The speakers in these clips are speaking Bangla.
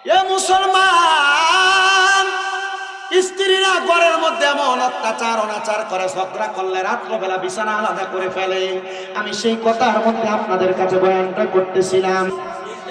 এ মুসলমান, স্ত্রীরা ঘরের মধ্যে এমন অত্যাচার অনাচার করে, ঝগড়া করলে রাত্রবেলা বিছানা আলাদা করে ফেলে। আমি সেই কথার মধ্যে আপনাদের কাছে বয়ানটা করতেছিলাম।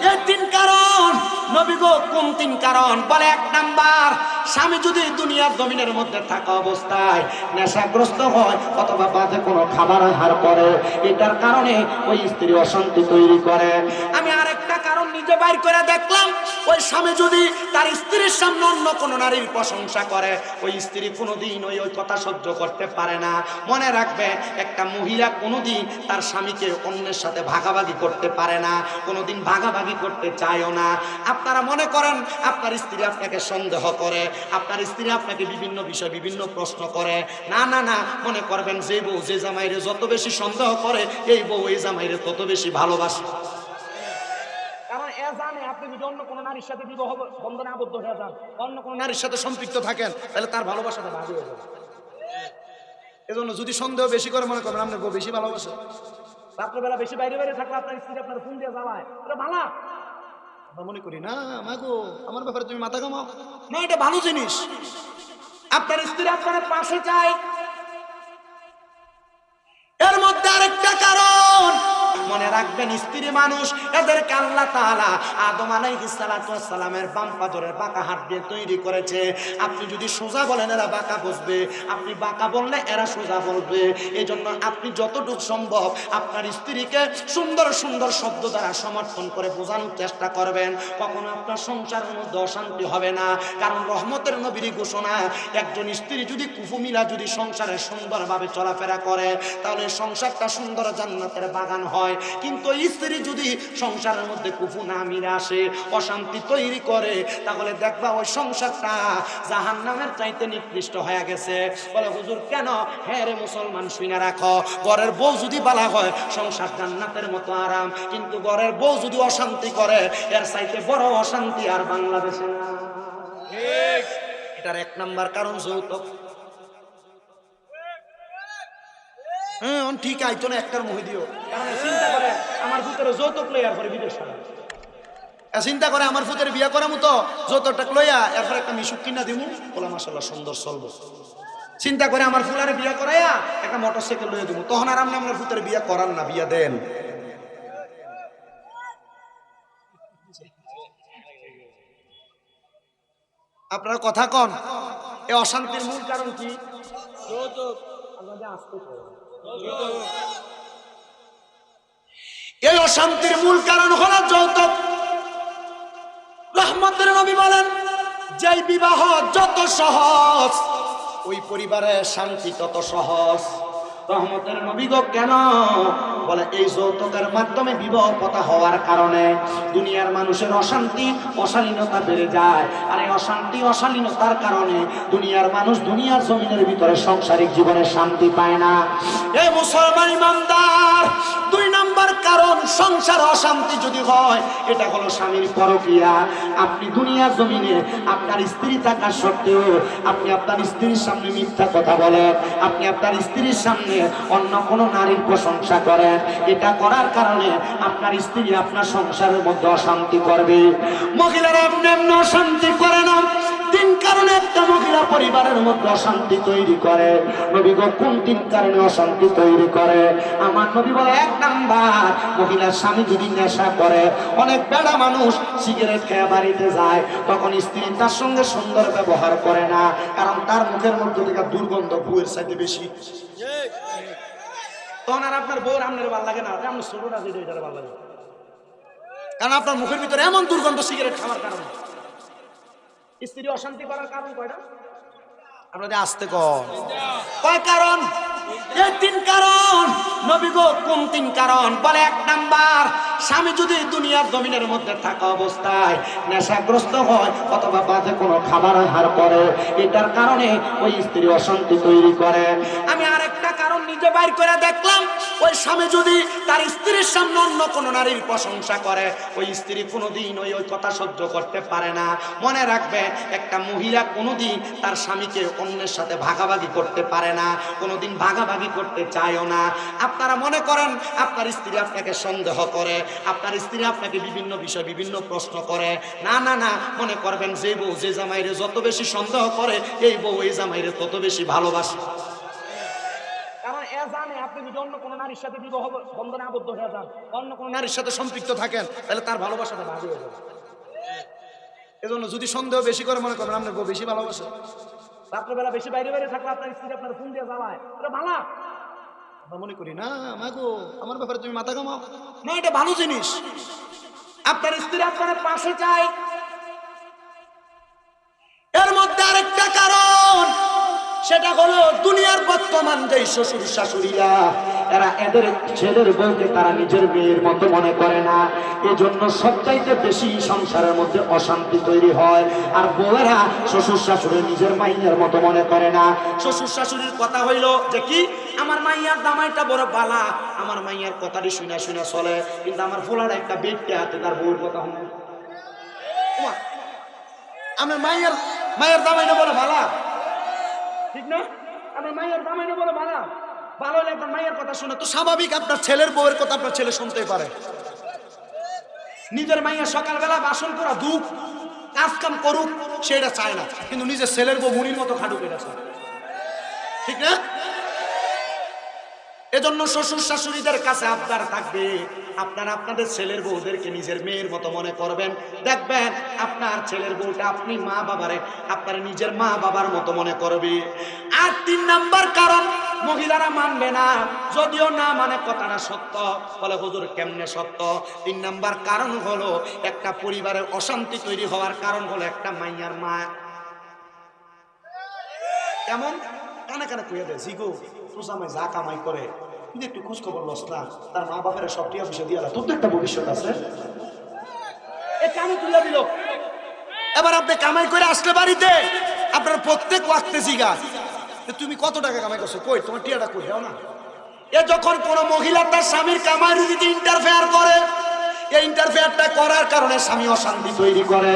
এই তিন কারণ নবী গো, কোন তিন কারণ? বলে, এক নাম্বার, স্বামী যদি দুনিয়ার জমিনের মধ্যে থাকা অবস্থায় নেশাগ্রস্ত হয় অথবা বাজে কোনো খাবার আহার করে, এটার কারণে ওই স্ত্রী অশান্তি তৈরি করে। আমি আরেকটা কারণ নিজে বাইর করে দেখলাম, ওই স্বামী যদি তার স্ত্রীর সামনে অন্য কোনো নারীর প্রশংসা করে, ওই স্ত্রী কোনোদিন ওই কথা সহ্য করতে পারে না। মনে রাখবে, একটা মহিলা কোনোদিন তার স্বামীকে অন্যের সাথে ভাগাভাগি করতে পারে না, কোনোদিন ভাগাভাগি করতে চায়ও না। আপনারা মনে করেন আপনার স্ত্রী আপনাকে সন্দেহ করে, আপনার স্ত্রী আপনাকে বিভিন্ন বিষয় বিভিন্ন প্রশ্ন করে, না না না, মনে করবেন যে বউ যে জামাইরে যত বেশি সন্দেহ করে, এই বউ এই জামাইরে তত বেশি ভালোবাসে। কারণ এ জানে আপনি যদি অন্য কোনো নারীর সাথে বিবাহ বন্ধনে আবদ্ধ হয়ে যান, অন্য কোনো নারীর সাথে সম্পৃক্ত থাকেন, তাহলে তার ভালোবাসাটা ভালো হয়ে যাবে। এজন্য যদি সন্দেহ বেশি করে, মনে করবেন আপনার বউ বেশি ভালোবাসে। রাত্রেবেলা বেশি বাইরে বাইরে থাকলে আপনার স্ত্রী আপনার ফোন দিয়ে জ্বালায়, এটা ভালো। আমরা মনে করি না, মাগো আমার ব্যাপারে তুমি মাথা ঘামাও না, এটা ভালো জিনিস। আপনার স্ত্রী আপনার পাশে চায়। এর মধ্যে আরেকটা কারণ মনে রাখবেন, স্ত্রী মানুষ, এদেরকে আল্লাহ তাআলা আদম আলাইহিস সালাতু ওয়াস সালামের বাম পাজরের বাঁকা হাত দিয়ে তৈরি করেছে। আপনি যদি সোজা বলেন এরা বাঁকা বসবে, আপনি বাঁকা বললে এরা সোজা বলবে। এজন্য আপনি যতটুকু সম্ভব আপনার স্ত্রীকে সুন্দর সুন্দর শব্দ দ্বারা সমর্থন করে বোঝানোর চেষ্টা করবেন। কখনো আপনার সংসারের মধ্যে অশান্তি হবে না। কারণ রহমতের নবীর ঘোষণা, একজন স্ত্রী যদি কুফুমিলা যদি সংসারে সুন্দরভাবে চলাফেরা করে, তাহলে সংসারটা সুন্দর জান্নাতের বাগান হয়। কিন্তু স্ত্রী যদি সংসারের মধ্যে কুফু না মিলে আসে, অশান্তি তৈরি করে, তাহলে দেখবা ওই সংসারটা জাহান্নামের চাইতে নিকৃষ্ট হয়ে গেছে। বলে, হুজুর কেন? হ্যাঁ রে মুসলমান, শুনে রাখো, ঘরের বউ যদি বালা হয় সংসার জান্নাতের মতো আরাম, কিন্তু ঘরের বউ যদি অশান্তি করে, এর চাইতে বড় অশান্তি আর বাংলাদেশে না। এটার এক নাম্বার কারণ যৌতুক। হ্যাঁ, ঠিক আইতো না একটার মহি দিও। কারণ চিন্তা করে আমার ভিতরে যৌতুক লই আর পরে বিদেশ করা, চিন্তা করে আমার ভিতরে বিয়া করার মতো যৌতুকটা লইয়া এরপর একটা মিশুক কিনা দিমু, বলে মাশাআল্লাহ সুন্দর চলবো। চিন্তা করে আমার ফুলারে বিয়া করাইয়া একটা মোটরসাইকেল লইয়া দিমু, তখন আর আপনি আপনার ভিতরে বিয়া করান না, বিয়া দেন। আপনারা কথা কন, এই অশান্তির মূল কারণ কি? যৌতুক। এই অশান্তির মূল কারণ হলো যৌতুক। রহমতের নবী বলেন, যে বিবাহ যত সহজ, ওই পরিবারে শান্তি তত সহজ। রহমতের নবী গো কেন? বলে, এই যৌতুকের মাধ্যমে বিবাহ কথা হওয়ার কারণে দুনিয়ার মানুষের অশান্তি অশালীনতা বেড়ে যায়। আর এই অশান্তি অশালীনতার কারণে দুনিয়ার মানুষ দুনিয়ার জমিনের ভিতরে সাংসারিক জীবনে শান্তি পায় না। এই মুসলমান ইমানদার, দুই নাম্বার কারণ সংসার অশান্তি যদি হয়, এটা হলো স্বামীর পরকীয়া। আপনি দুনিয়ার জমিনে আপনার স্ত্রী থাকা সত্ত্বেও আপনি আপনার স্ত্রীর সামনে মিথ্যা কথা বলেন, আপনি আপনার স্ত্রীর সামনে অন্য কোনো নারীর প্রশংসা করেন। এটা করার কারণে আপনার স্ত্রী আপনার সংসারের মধ্যে অশান্তি করবে। মহিলারা এমনি এমনি অশান্তি করে না। তিন কারণে একটা মহিলা পরিবারের মধ্যে অশান্তি তৈরি করে। নবী গো কোন তিন কারণে অশান্তি তৈরি করে? আমার নবী বলে, এক নাম্বার, মহিলার স্বামী যদি নেশা করে। অনেক বেড়া মানুষ সিগারেট খেয়ে বাড়িতে যায়, তখন স্ত্রী তার সঙ্গে সুন্দর ব্যবহার করে না, কারণ তার মুখের মধ্যে থেকে দুর্গন্ধ বউয়ের চাইতে বেশি। তখন আর আপনার বউর আপনার ভালো লাগে না, আপনার ছোটটা যেটা এটার ভালো লাগে, কারণ আপনার মুখের ভিতরে এমন দুর্গন্ধ সিগারেট খাওয়ার কারণে। স্ত্রী অশান্তি করার কারণ কয়টা? আপনাদের আসতে কয় কারণ? এই তিন কারণ। নবী গো কোন তিন কারণ? বলে, এক নাম্বার, স্বামী যদি দুনিয়ার জমিনের মধ্যে থাকা অবস্থায় নেশাগ্রস্ত হয় অথবা বাজে কোনো খাবার আহার করে, এটার কারণে ওই স্ত্রী অশান্তি তৈরি করে। আমি আরেকটা কারণ নিজে বাইর করে দেখলাম ওই স্বামী যদি তার স্ত্রীর সামনে অন্য কোন নারীর প্রশংসা করে, ওই স্ত্রী কোনোদিন ওই কথা সহ্য করতে পারে না। মনে রাখবেন, একটা মহিলা কোনোদিন তার স্বামীকে অন্যের সাথে ভাগাভাগি করতে পারে না, কোনোদিন ভাগাভাগি করতে চায়ও না। আপনারা মনে করেন আপনার স্ত্রী আপনাকে সন্দেহ করে, আপনার স্ত্রী আপনাকে বিভিন্ন বিষয় বিভিন্ন প্রশ্ন করে, না না না, মনে করবেন যে বউ যে জামাইরে যত বেশি সন্দেহ করে, এই বউ এই জামাইরে তত বেশি ভালোবাসে। কারণ এ জানে আপনি যদি অন্য কোনো নারীর সাথে বিবাহ বন্ধনে আবদ্ধ হয়ে যান, অন্য কোনো নারীর সাথে সম্পৃক্ত থাকেন, তাহলে তার ভালোবাসাটা ভারী হয়ে যাবে। এজন্য যদি সন্দেহ বেশি করে মনে করেন আপনার বউ বেশি ভালোবাসে, রাত্রেবেলা বেশি বাইরে বাইরে থাকলে আপনার স্ত্রী আপনার ফোন দিয়ে জ্বালায়, এটা ভালো। আমরা মনে করি না মাগো আমার ব্যাপারে তুমি মাথা ঘামাও, না এটা ভালো জিনিস। আপনার স্ত্রী আপনার পাশে চায়। এর মধ্যে আরেকটা কারণ, সেটা হলো দুনিয়ার বর্তমান যে শ্বশুর শাশুড়িরা, এরা এদের ছেলের বউকে তারা নিজের মেয়ের মতো মনে করে না। এজন্য সবচাইতে বেশি সংসারের মধ্যে অশান্তি তৈরি হয়। আর বউয়েরা শ্বশুর শাশুড়ি নিজের মাইয়ার মতো মনে করে না। শ্বশুর শাশুড়ির কথা হইল যে কি, আমার মাইয়ার দামাইটা বড় বালা, আমার মাইয়ার কথাটি শুনা শুনা চলে, কিন্তু আমার ফোলার একটা বেগটা হাতে তার বউয়ের কথা শুনে। আমার মায়ের দামাইটা বড় বালা, ঠিক না? আপনার মায়ের দামাইনে বলে ভালো, ভালো হলে আপনার মায়ের কথা শুনে তো স্বাভাবিক আপনার ছেলের বউয়ের কথা আপনার ছেলে শুনতেই পারে। নিজের মাইয়া সকালবেলা বাসন করা দুঃখ কাজ কাম করুক সেটা চায় না, কিন্তু নিজের ছেলের বউ মুনির মতো খাটুক এটা চায়, ঠিক না? এজন্য শ্বশুর শাশুড়িদের কাছে আবদার থাকবে, আপনারা আপনাদের ছেলের বউদেরকে নিজের মেয়ের মতো মনে করবেন। দেখবেন আপনার ছেলের বউটা আপনি মা বাবারে আপনার নিজের মা বাবার মতো মনে করবে। আর 3 নাম্বার কারণ, মহিলারা মানবে না, যদিও না মানে কথাটা সত্য, বলে হুজুর কেমনে সত্য? 3 নাম্বার কারণ হলো, একটা পরিবারের অশান্তি তৈরি হওয়ার কারণ হলো একটা মাইয়ার মা কেমন কানে কানে কইয়া দেয়, জিগো তুই জামাই যা কামাই করে তুই একটু খোঁজ খবর লস না, তার মা বাপের সব টিয়া পয়সা দিয়া তোর তো একটা ভবিষ্যৎ আছে। এ কানে তুলে দিল। এবার আপনি কামাই করে আসলে বাড়িতে, আপনার প্রত্যেক ওয়াক্তে জিগা তুমি কত টাকা কামাই করছো, কই তোমার টিয়াটা কই দাও না। এ যখন কোন মহিলা তার স্বামীর কামাই রুজিতে ইন্টারফেয়ার করে, এই ইন্টারফেয়ারটা করার কারণে স্বামী অশান্তি তৈরি করে।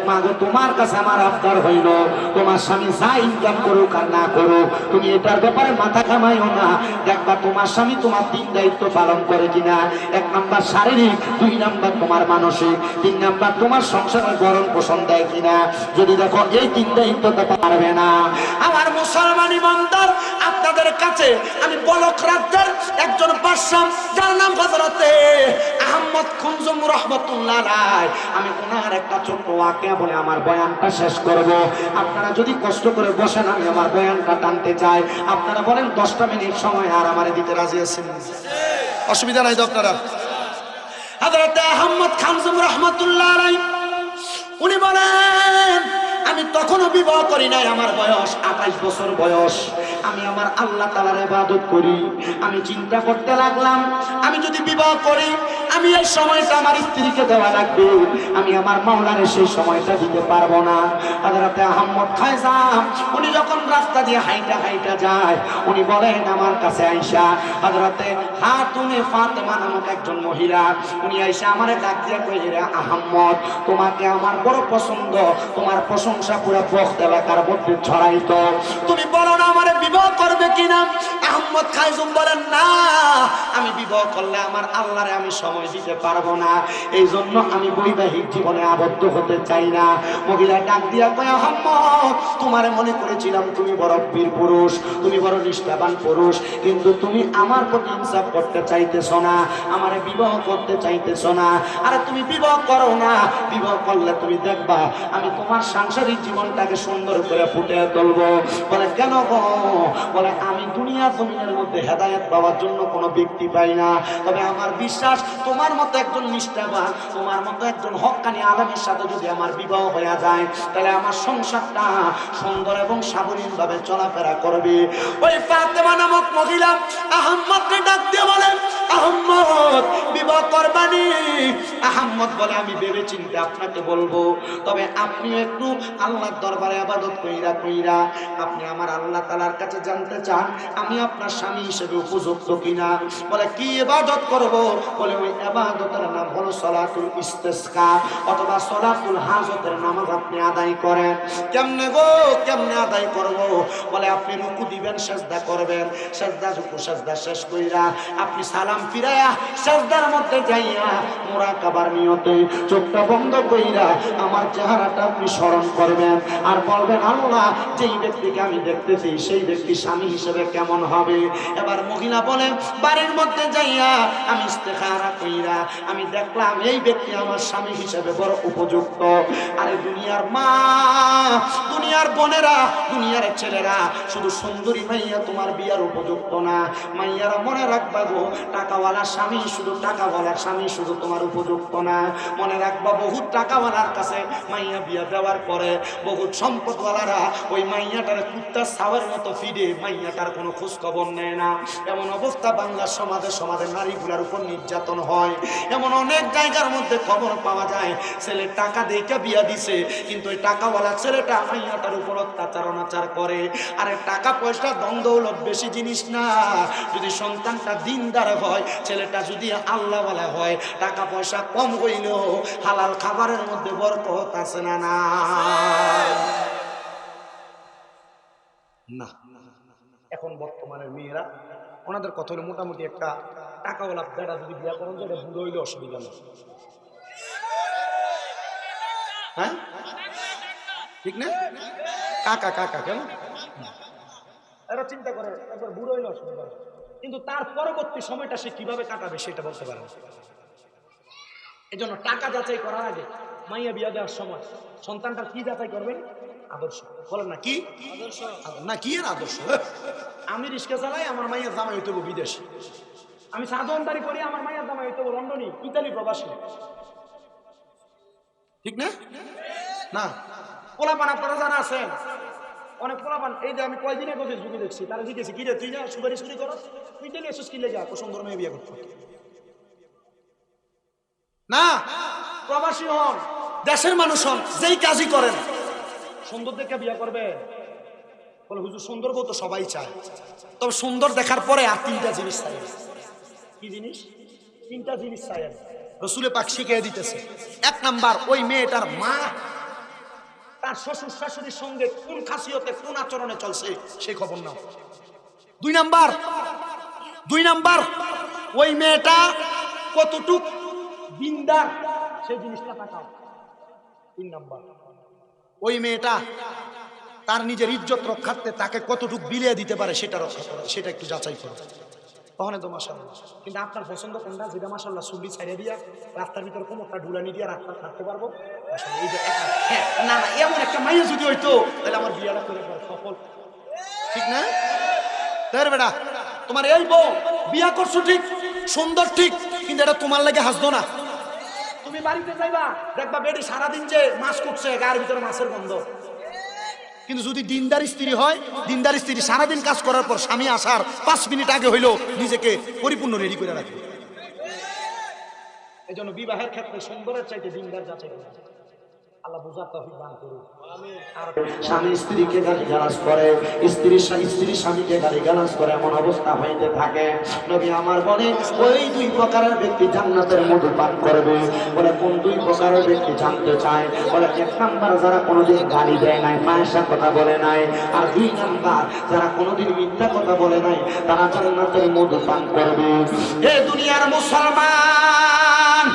মাগো তোমার কাছে আমার আবদার হইল, তোমার স্বামী যা ইনকাম করুক আর না করুক, তুমি এটার ব্যাপারে মাথা ঘামাইও না। দেখবা তোমার স্বামী তোমার 3 দায়িত্ব পালন করে কিনা। 1 নাম্বার শারীরিক, 2 নাম্বার তোমার মানসিক, 3 নাম্বার তোমার সংসারের ভরণ পোষণ দেয় কিনা। যদি দেখো এই 3 দায়িত্বটা পারবে না, আমার মুসলমান ইমানদার, আপনাদের কাছে আমি বলক রাজ্যের একজন বাদশা, যার নাম হযরতে আহমদ খুনজুম রহমাতুল্লাহ আলাইহি, আমি ওনার একটা ছোট্ট ওয়াকিয়া বলে আমার বয়ানটা শেষ করব। আপনারা যদি কষ্ট করে বসেন, আমি আমার বয়ানটা টানতে চাই। আপনারা বলেন 10টা মিনিট সময় আর আমারে দিতে রাজি আছেন? অসুবিধা নাই তো আপনারা? হযরতে আহমদ খুনজুম রহমাতুল্লাহ আলাইহি উনি বলেন, আমি তখনও বিবাহ করি নাই, আমার বয়স 28 বছর বয়স। আমি আমার আল্লাহ তাআলার ইবাদত করি। আমি চিন্তা করতে লাগলাম, আমি যদি বিবাহ করি, আমি এই সময়টা আমার স্ত্রীকে দেওয়া লাগবে, আমি আমার মাওলারে সেই সময়টা দিতে পারবো না। হযরতে আহমদ খায়জা উনি যখন রাস্তা দিয়ে হাইটা হাইটা যায়, উনি বলেন আমার কাছে আয়েশা, হযরতে খাতুনে ফাতেমা নামক একজন মহিলা, উনি আয়েশা আমারে ডাক দিয়ে কই, রে আহমদ, তোমাকে আমার বড় পছন্দ, তোমার প্রশংসা পুরো বখত এলাকার মধ্যে ছড়াইতো, তুমি বলো না আমারে বিবাহ করবে কিনা? আহমদ খায়জুম বলেন, না, আমি বিবাহ করলে আমার আল্লাহরে আমি সময় দিতে পারবো না, এই জন্য আমি বৈবাহিক জীবনে আবদ্ধ হতে চাই না। মহিলা ডাক দিয়া কয়, আহমদ, তোমারে মনে করেছিলাম তুমি বড় বীর পুরুষ, তুমি বড় নিষ্ঠাবান পুরুষ, কিন্তু তুমি আমার প্রতি ইনসাফ করতে চাইতেছ না, আমারে বিবাহ করতে চাইতেছ না। আরে তুমি বিবাহ করো না, বিবাহ করলে তুমি দেখবা আমি তোমার সাংসারিক জীবনটাকে সুন্দর করে ফুটিয়ে তুলবো। বলে কেন গো? বলে আমি দুনিয়া জমিনের মধ্যে হেদায়েত পাওয়ার জন্য কোনো ব্যক্তি পাই না, তবে আমার বিশ্বাস তোমার মতো একজন নিষ্ঠাবান, তোমার মতো একজন হক্কানি আলেমের সাথে যদি আমার বিবাহ হয়ে যায়, তাহলে আমার সংসারটা সুন্দর এবং স্বাভাবিকভাবে চলাফেরা করবে। ওই ফাতেমা নামক মহিলা আহমদকে ডাক দিয়ে বলেন, আহম্মদ বিবাহ করবানি? আহম্মদ বলে আমি ভেবে চিন্তে আপনাকে বলবো, তবে আপনি একটু আল্লাহর দরবারে ইবাদত কইরা কইরা আপনি আমার আল্লাহ তাআলার কাছে জানতে চান আমি আপনার স্বামী হিসেবে উপযুক্ত কিনা। বলে কি ইবাদত করব? বলে ওই ইবাদতের নাম হলো সালাতুল ইস্তিসকা অথবা সালাতুল হাজতের নামাজ আপনি আদায় করেন। কেমনে গো, কেমনে আদায় করব? বলে আপনি রুকু দিবেন, সিজদা করবেন, সিজদা রুকু সিজদা শেষ কইরা আপনি সালাম ফিরায়া সিজদার মধ্যে যাইয়া মুরাকাবার নিয়তে চোখটা বন্ধ কইরা আমার চেহারাটা আপনি স্মরণ করবেন আর বলবেন আল্লাহ যেই ব্যক্তিকে আমি দেখতেছি সেই ব্যক্তি স্বামী হিসেবে কেমন হবে। এবার মহিলা বলে বাড়ির মধ্যে যাইয়া আমি ইস্তেখারা কইরা আমি দেখলাম এই ব্যক্তি আমার স্বামী হিসেবে বড় উপযুক্ত। আরে দুনিয়ার মা, দুনিয়ার বোনেরা, দুনিয়ার ছেলেরা, শুধু সুন্দরী মাইয়া তোমার বিয়ার উপযুক্ত না। মাইয়ারা মনে রাখবা গো, টাকাওয়ালা স্বামী শুধু টাকাওয়ালার স্বামী শুধু তোমার উপযুক্ত না। মনে রাখবা বহুত টাকাওয়ালার কাছে মাইয়া বিয়া দেওয়ার পরে বহুত সম্পদওয়ালারা ওই মাইয়াটার কুত্তার ছাওয়ার মতো ফিরে মাইয়াটার কোনো খোঁজ খবর নেয় না। এমন অবস্থা বাংলার সমাজে সমাজে নারীগুলার উপর নির্যাতন হয়। এমন অনেক জায়গার মধ্যে খবর পাওয়া যায় ছেলে টাকা দেখে বিয়া দিছে কিন্তু ওই টাকাওয়ালা ছেলেটা মাইয়াটার উপর অত্যাচার অনাচার করে। আরে টাকা পয়সা দ্বন্দ্ব বেশি জিনিস না, যদি সন্তানটা দিনদার হয়, ছেলেটা যদি আল্লাহওয়ালা হয়, টাকা পয়সা কম হইলেও হালাল খাবারের মধ্যে বরকত আছে না? না না। এখন বর্তমানের মেয়েরা ওনাদের কথা হলো মোটামুটি একটা টাকাওয়ালা বেড়া যদি বিয়া করেন তো এটা বুড়ো হইলে অসুবিধা নেই। হ্যাঁ ঠিক না? কাকা কাকা কেন এরা চিন্তা করে একবার বুড়ো হইলে অসুবিধা নেই, কিন্তু তার পরবর্তী সময়টা সে কিভাবে কাটাবে সেটা বলতে পারে না। এই জন্য টাকা যাচাই করার আগে মাইয়া বিয়া দেওয়ার সময় সন্তানটা কি যাচাই করবেন? আদর্শ। বলেন না কি আদর্শ? না কি এর আদর্শ? আমি রিক্সা চালাই, আমার মাইয়া জামাই হইতে হবে বিদেশি। আমি সাধনদারি করি, আমার মাইয়া জামাই হইতে হবে লন্ডনী, ইতালি প্রবাসী। ঠিক না? না পোলাপান আপনারা জানা আছেন, অনেক পোলাপান। এই যে আমি কয়দিনে ফেসবুকে দেখছি, তারা জিজ্ঞেছি কি রে তুই না সুপারিশ করি করো, তুই ইতালি এসেছিস কি লেগে এত সুন্দর মেয়ে বিয়ে করতে? না, প্রবাসী হন, দেশের মানুষ হন, যেই কাজই করেন সুন্দর দেখে বিয়ে করবে। বলে হুজুর সুন্দর বউ তো সবাই চায়, তবে সুন্দর দেখার পরে আর তিনটা জিনিস চাই। কি জিনিস? তিনটা জিনিস চাই রসুলে পাক শিখিয়ে দিতেছে। এক নাম্বার, ওই মেয়েটার মা তার শ্বশুর শাশুড়ির সঙ্গে কোন খাসিয়তে কোন আচরণে চলছে সেই খবর নাও। দুই নাম্বার ওই মেয়েটা কতটুক দিনদার সেই জিনিসটা তাকাও। তিন নাম্বার, ওই মেয়েটা তার নিজের ইজ্জত রক্ষার্থে তাকে কতটুক বিলিয়ে দিতে পারে সেটা রক্ষা করে, সেটা একটু যাচাই করো। তখন তো মাশাআল্লাহ। কিন্তু আপনার পছন্দ কোনটা? যেটা মাশাআল্লাহ সুবি ছাইড়ে দিয়া রাস্তার ভিতরে কোমরটা ঢুলানি দিয়া রাস্তা থাকতে পারবো। এই যে না না, এমন একটা মাইয়া যদি হইতো তাহলে আমার বিয়াটা করে সফল। ঠিক না? তার বেটা তোমার এই বউ বিয়া করছো ঠিক, সুন্দর ঠিক, কিন্তু এটা তোমার লাগে হাসতো না। তুমি বাড়িতে যাইবা দেখবা বেডি সারাদিন যে মাছ কুটছে, গায়ের ভিতরে মাছের গন্ধ। কিন্তু যদি দিনদার স্ত্রী হয়, দিনদার স্ত্রী সারাদিন কাজ করার পর স্বামী আসার 5 মিনিট আগে হইলো নিজেকে পরিপূর্ণ রেডি করে রাখবে। এই জন্য বিবাহের ক্ষেত্রে সুন্দরের চাইতে দিনদার যাচাই করা। আল্লাহ বুঝার তৌফিক দান করুন। স্বামী স্ত্রীকে গালিগালাজ করে, স্ত্রী স্বামীকে গালিগালাজ করে, এমন অবস্থা হইতে থাকে। নবী আমার বলে ওই দুই প্রকারের ব্যক্তি জান্নাতের মধু পান করবে। বলে কোন দুই প্রকারের ব্যক্তি জানতে চায়? বলে এক নাম্বার যারা কোনোদিন গালি দেয় নাই, ফাহিশা কথা বলে নাই, আর দুই নাম্বার যারা কোনোদিন মিথ্যা কথা বলে নাই, তারা জান্নাতের মধু পান করবে। এ দুনিয়ার মুসলমান,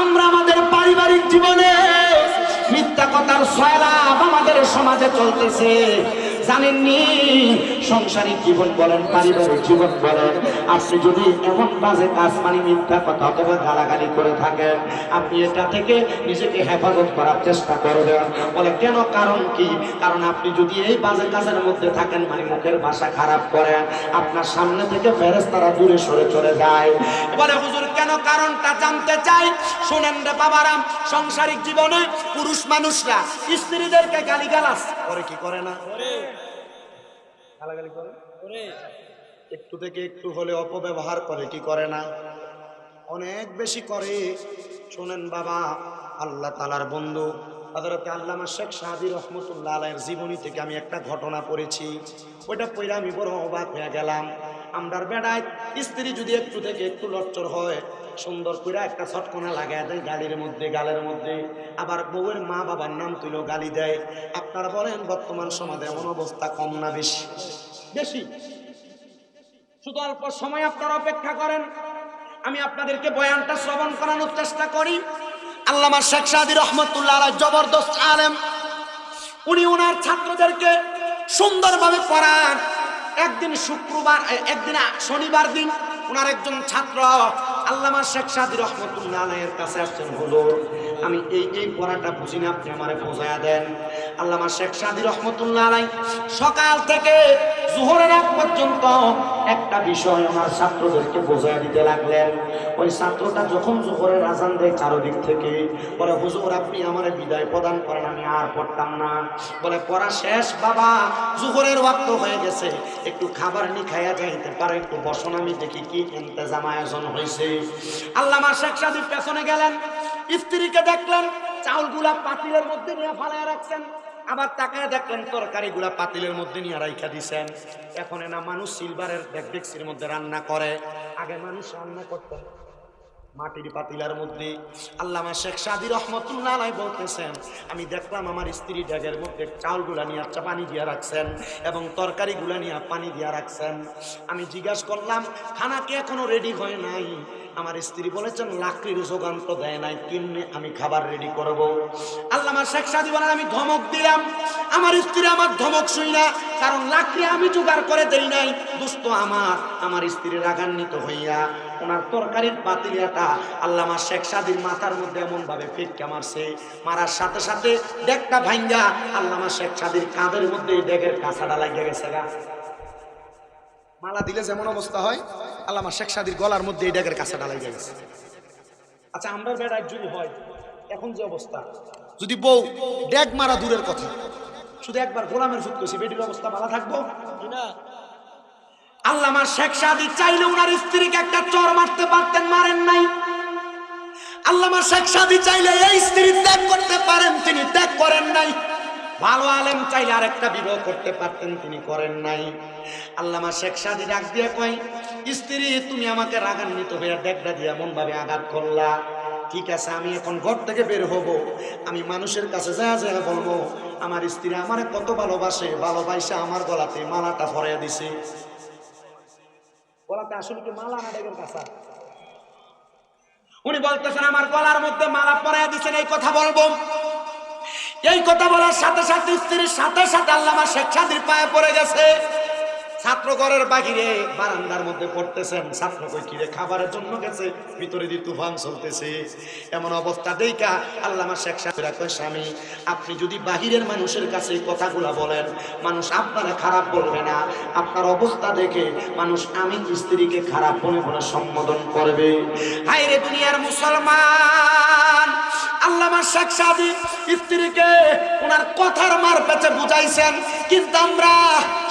আমরা আমাদের পারিবারিক জীবনে মিথ্যা কথার সয়লাব আমাদের সমাজে চলতেছে, জানেননি? সংসারিক জীবন বলেন, পারিবারিক জীবন বলেন, আপনি যদি এমন বাজে কাজ মানে মিথ্যা কথা অথবা গালাগালি করে থাকেন, আপনি এটা থেকে নিজেকে হেফাজত করার চেষ্টা করবেন। বলে কেন? কারণ কি? কারণ আপনি যদি এই বাজে কাজের মধ্যে থাকেন মানে মুখের ভাষা খারাপ করেন, আপনার সামনে থেকে ফেরেশতারা দূরে সরে চলে যায়। বলে হুজুর কেন? কারণটা জানতে চাই। শুনেন রে বাবারা, সংসারিক জীবনে পুরুষ মানুষরা স্ত্রীদেরকে গালিগালাজ করে কি করে না? গালাগালি করে। একটু থেকে একটু হলে অপব্যবহার করে কি করে না? অনেক বেশি করে। শোনেন বাবা, আল্লাহ তাআলার বন্ধু হযরত আল্লামা শেখ সাদী রহমাতুল্লাহ আলাইহির জীবনী থেকে আমি একটা ঘটনা পড়েছি। ওইটা পড়ে আমি বড় অবাক হয়ে গেলাম। আমরার বেড়ায় স্ত্রী যদি একটু থেকে একটু লচ্চর হয়, সুন্দর করে একটা ছটকনা লাগায় দেয় গালের মধ্যে, আবার বউয়ের মা বাবার নাম তুলেও গালি দেয়। আপনারা বলেন বর্তমান সমাজে এমন অবস্থা কম না বেশি? বেশি। শুধু অল্প সময় আপনারা অপেক্ষা করেন, আমি আপনাদেরকে বয়ানটা শ্রবণ করানোর চেষ্টা করি। আল্লামা শেখ সাদী রহমাতুল্লাহ আলাইহি জবরদস্ত আলেম, উনি ওনার ছাত্রদেরকে সুন্দরভাবে পড়ান। একদিন শনিবার দিন ওনার একজন ছাত্র আল্লামা শেখ সাদী রহমাতুল্লাহ আলাইহির কাছে আসছেন, হুজুর আমি এই পড়াটা বুঝি না, আপনি আমারে বোঝায়া দেন। আল্লামা শেখ সাদী রহমাতুল্লাহ আলাইহি সকাল থেকে জোহরের আগ পর্যন্ত একটা বিষয় ওনার ছাত্রদেরকে বোঝায়া দিতে লাগলেন। ওই ছাত্রটা যখন জোহরের আজান দেয় চারদিক থেকে, বলে হুজুর আপনি আমারে বিদায় প্রদান করেন, আমি আর পড়তাম না। বলে পড়া শেষ বাবা, জোহরের ওয়াক্ত হয়ে গেছে, একটু খাবার নি খাইয়া যাইতে পারে, একটু বসন, আমি দেখি কি ইন্তজাম আয়োজন হয়েছে। আল্লামা শেখ সাদী পেছনে গেলেন, স্ত্রীকে দেখলেন চাউলগুলা পাতিলের মধ্যে নিয়ে ফালাইয়া রাখছেন, আবার তাকায় দেখলেন তরকারিগুলা পাতিলের মধ্যে নিয়ে রাইখা দিছেন। এখন না মানুষ সিলভারের ডেকচির মধ্যে রান্না করে, আগে মানুষ রান্না করতেন মাটির পাতিলার মধ্যে। আল্লামা শেখ সাদী রহমাতুল্লাহ আলাইহি বলতেছেন, আমি দেখলাম আমার স্ত্রী ডেগের মধ্যে চাউলগুলা নিয়ে পানি দিয়া রাখছেন এবং তরকারিগুলা নিয়ে পানি দিয়া রাখছেন। আমি জিজ্ঞাসা করলাম খানা কি এখনো রেডি হয় নাই? আমার স্ত্রী বলেছেন লাকড়ির যোগান তো দেয় নাই, কেমনে আমি খাবার রেডি করব? আল্লামা শেখ সাদী বলেন, আমি ধমক দিলাম, আমার স্ত্রী আমার ধমক শুই না, কারণ লাকড়ি আমি জোগাড় করে দেই নাই। দুষ্ট আমার স্ত্রী রাগান্বিত হইয়া ওনার তরকারির পাতিলিয়াটা আল্লামা শেখ সাদীর মাথার মধ্যে এমন ভাবে ফিটকা মারছে, মারার সাথে সাথে ডেকটা ভাঙ্গা আল্লামা শেখ সাদীর কাঁধের মধ্যে ডেকের কাঁচাটা লাগিয়ে গেছে। মালা দিলে যেমন অবস্থা হয়, আল্লামা শেখ সাদীর গলার মধ্যে এই ডেকের কাঁচাটা লাগিয়ে গেছে। আচ্ছা আমরা বেড়ায় যদি হয় এখন যে অবস্থা, যদি বউ ডেক মারা দূরের কথা, শুধু একবার গোলামের সুদ করছি, বেটির অবস্থা ভালো থাকবো না? আল্লামা শেখ সাদী চাইলে ওনার স্ত্রীকে একটা চর মারতে পারতেন, মারেন নাই। আল্লামা শেখ সাদী চাইলে এই স্ত্রী ত্যাগ করতে পারেন, তিনি ত্যাগ করেন নাই। ভালো আলেম চাইলে আরেকটা বিবাহ করতে পারতেন, তিনি করেন নাই। আল্লামা শেখ সাদী ডাক দিয়ে কয়, স্ত্রী তুমি আমাকে রাগান্বিত হয়ে ডেকটা দিয়ে এমন ভাবে আঘাত করলা, ঠিক আছে আমি এখন ঘর থেকে বের হব, আমি মানুষের কাছে যা বলবো আমার স্ত্রী আমারে কত ভালোবাসে, ভালোবাসা আমার গলাতে মালাটা পরাইয়া দিছে। গলাতে আসলে কি মালা না ডেকের কাঁচা? উনি বলতেছেন আমার গলার মধ্যে মালা পরাইয়া দিছেন, এই কথা বলবো। এই কথা বলার সাথে সাথে স্ত্রীর সাথে সাথে আল্লামা শেখ সাদীর পায়ে পড়ে গেছে। ছাত্র ঘরের বাহিরে বারান্দার মধ্যে পড়তেছেন, ছাত্র কই কিরে খাবারের জন্য গেছে, ভিতরে দিয়ে তুফান চলতেছে। এমন অবস্থা দেখা আল্লামা শেখ সাদীরা কয়, স্বামী আপনি যদি বাহিরের মানুষের কাছে এই কথাগুলা বলেন, মানুষ আপনারা খারাপ বলবে না, আপনার অবস্থা দেখে মানুষ আমি স্ত্রীকে খারাপ বলে সম্বোধন করবে। হায় রে দুনিয়ার মুসলমান, আল্লামা শেখ সাদী স্ত্রীকে ওনার কথার মার পেঁচে বুঝাইছেন, কিন্তু আমরা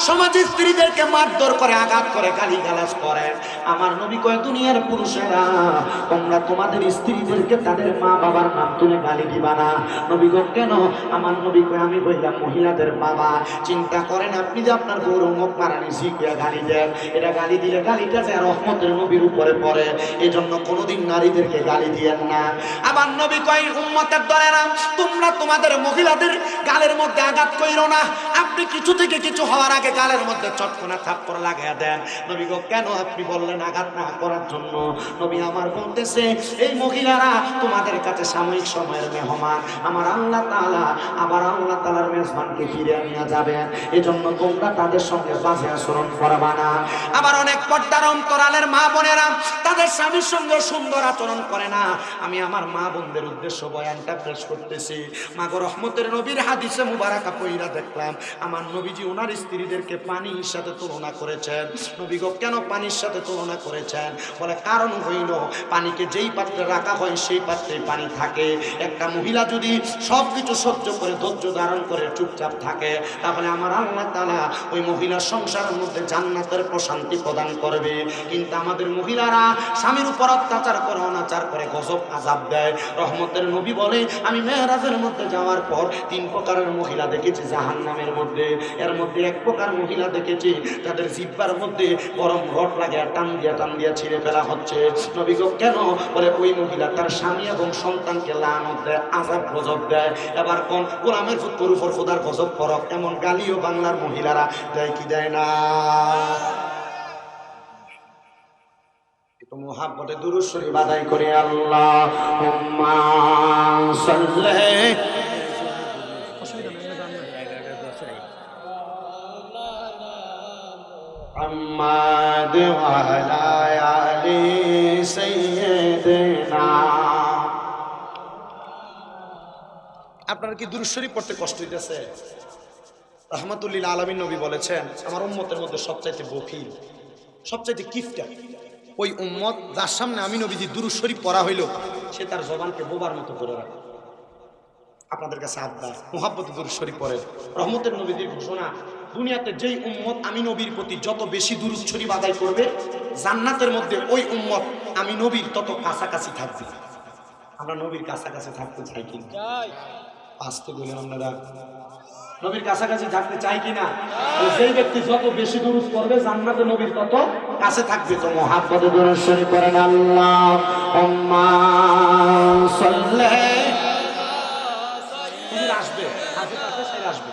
সমাজ স্ত্রীদেরকে মারধর করে, আঘাত করে, গালিগালাজ করে। আমার নবী কয় দুনিয়ার পুরুষেরা তোমরা তোমাদের স্ত্রীদেরকে তাদের মা বাবার নাম তুলে গালি দিবা না। নবী গো কেন? আমার নবী কয় আমি বললাম মহিলাদের বাবা, চিন্তা করেন আপনি যে আপনার গৌরব মুখ মারানি শিখিয়া গালি দেন, এটা গালি দিলে গালিটা যে রহমতের নবীর উপরে পড়ে, এই জন্য কোনোদিন নারীদেরকে গালি দিয়েন না। আবার নবী কয় উম্মতের দলেরা তোমরা তোমাদের মহিলাদের গালের মধ্যে আঘাত কইরো না, আপনি কিছু থেকে কিছু হওয়ার আগে গালের মধ্যে চটকনা থাপ্পড় লাগাইয়া দেন। নবী গো কেন? আপনি বললেন আঘাত না করার জন্য। নবী আমার বলতেছে এই মহিলারা তোমাদের কাছে সাময়িক সময়ের মেহমান, আমার আল্লাহ তাআলা আবার আল্লাহ তাআলার মেজবানকে ফিরে নিয়ে যাবেন, এজন্য তোমরা তাদের সঙ্গে বাজে আচরণ করবা না। আবার অনেক পর্দার অন্তরালের মা বোনেরা তাদের স্বামীর সঙ্গে সুন্দর আচরণ করে না। আমি আমার মা বোনদের উদ্দেশ্য বয়ানটা পেশ করতেছি। মা গো রহমতের নবীর হাদিসে মুবারাকা পড়া দেখলাম আমার নবীজি ওনার স্ত্রীদেরকে পানির সাথে তুলনা করেছেন। নবী গো কেন পানির সাথে তুলনা করেছেন? বলে কারণ হইল পানিকে যেই পাত্রে রাখা হয় সেই পাত্রে পানি থাকে। একটা মহিলা যদি সব কিছু সহ্য করে ধৈর্য ধারণ করে চুপচাপ থাকে, তাহলে আমার আল্লাহ তাআলা ওই মহিলার সংসারের মধ্যে জান্নাতের প্রশান্তি প্রদান করবে। কিন্তু আমাদের মহিলারা স্বামীর উপর অত্যাচার করে, অনাচার করে, গজব আযাব দেয়। রহমতের নবী বলে আমি মেরাজের মধ্যে যাওয়ার পর 3 প্রকারের মহিলা দেখেছি জাহান্নামের মধ্যে। এর মধ্যে 1 প্রকার মহিলা দেখেছি তাদের জিহ্বার মধ্যে গরম রড লাগে, টান দিয়া ছিঁড়ে ফেলা হচ্ছে। নবী গো কেন? বলে ওই মহিলা তার স্বামী এবং সন্তানকে লানত দেয়, আযাব গজব দেয়। এবার কোন গোলামের পুত্রের উপর খোদার গজব পড়ক, এমন গালিও বাংলার মহিলারা দেয় কি দেয় না? মুহাব্বতে দুরূদ শরীফ আদায় করে আল্লাহুম্মা সাল্লি মুহাম্মাদ ওয়া আলা আলি সাইয়্যিদিনা। আপনারা কি দুরূদ শরীফ পড়তে কষ্ট হইতেছে? রাহমাতুল্লিল আলামিন নবী বলেছেন আমার উম্মতের মধ্যে সবচাইতে বখিল, সবচাইতে কিফটা ওই উম্মত যার সামনে আমি নবীজি দুরূদ শরীফ পড়া হইল সে তার জবানকে বোবার মতো করে রাখে। আপনাদের কাছে আবদার মুহাব্বতে দুরূদ শরীফ পড়েন। রহমতের নবীজির ঘোষণা, দুনিয়াতে যেই উম্মত আমি নবীর প্রতি যত বেশি দুরূদ শরীফ আদায় করবে জান্নাতের মধ্যে ওই উম্মত আমি নবীর তত কাছাকাছি থাকবে। আমরা নবীর কাছাকাছি থাকতে চাই কিনা? আসতে বলেন আপনারা, নবীর কাছাকাছি থাকতে চাই কিনা? যেই ব্যক্তি যত বেশি দুরূদ পড়বে জান্নাতে নবীর তত কাছে থাকবে। তো মুহাব্বতে দুরূদ শরীফ পড়েন আল্লাহুম্মা সাল্লি। আসবে আসবে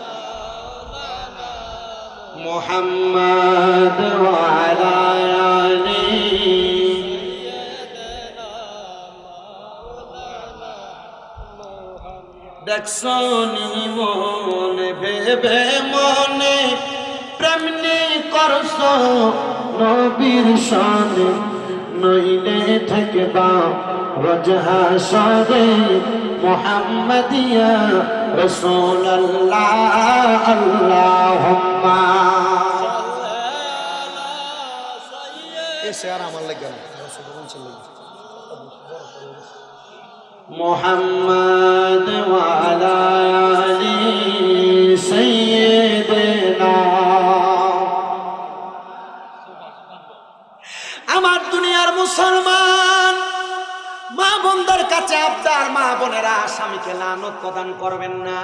মুহাম্মাদ ওয়া আলা আলি। দেখছনি মনে ভেবে মনে প্রেমনি করছ নবীর শানে, নইলে থাকবা ওয়াজহা শানে মুহাম্মাদিয়া রাসূলুল্লাহ। আল্লাহুম্মা এসে আর আমার লাগে না মুহাম্মাদ ওয়া আলা আলি সাইয়্যিদিনা। আমার দুনিয়ার মুসলমান মা বোনদের কাছে আবদার, মা বোনেরা স্বামীকে লানত প্রদান করবেন না।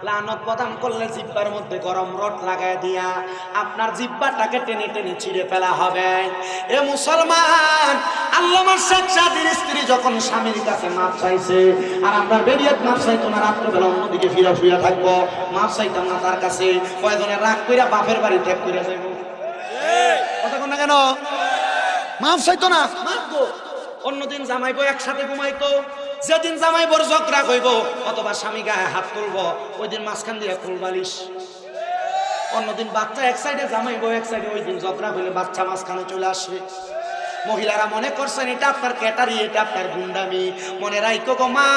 লানত প্রদান করলে জিহ্বার মধ্যে গরম রড লাগায় দিয়া আপনার জিহ্বাটাকে টেনে টেনে ছিঁড়ে ফেলা হবে। এ মুসলমান, আল্লামা শেখ সাদির স্ত্রী যখন স্বামীর কাছে মাপ চাইছে আর আপনার বেরিয়াত মাপ চাইতো না, রাত্রবেলা অন্যদিকে ফিরা শুয়ে থাকবো, মাপ চাইতাম না তার কাছে, কয়জনে রাগ কইরা বাপের বাড়ি ত্যাগ কইরা যাইব। কথা কোন না কেন? মাপ চাইতো না, মাপবো। অন্যদিন জামাইবো একসাথে ঘুমাইতো, যেদিন জামাইবোর ঝগড়া হইব অথবা স্বামী গায়ে হাত তুলবো ওই দিন মাঝখান দিয়ে ফুলবালিশ। অন্যদিন বাচ্চা এক সাইডে জামাইবো এক সাইডে, ওই দিন ঝগড়া হইলে বাচ্চা মাঝখানে চলে আসবে। মহিলারা মনে করছেন এটা আপনার ক্যাটারি, এটা আপনার গুন্ডামি। মনে রাখো গো মা,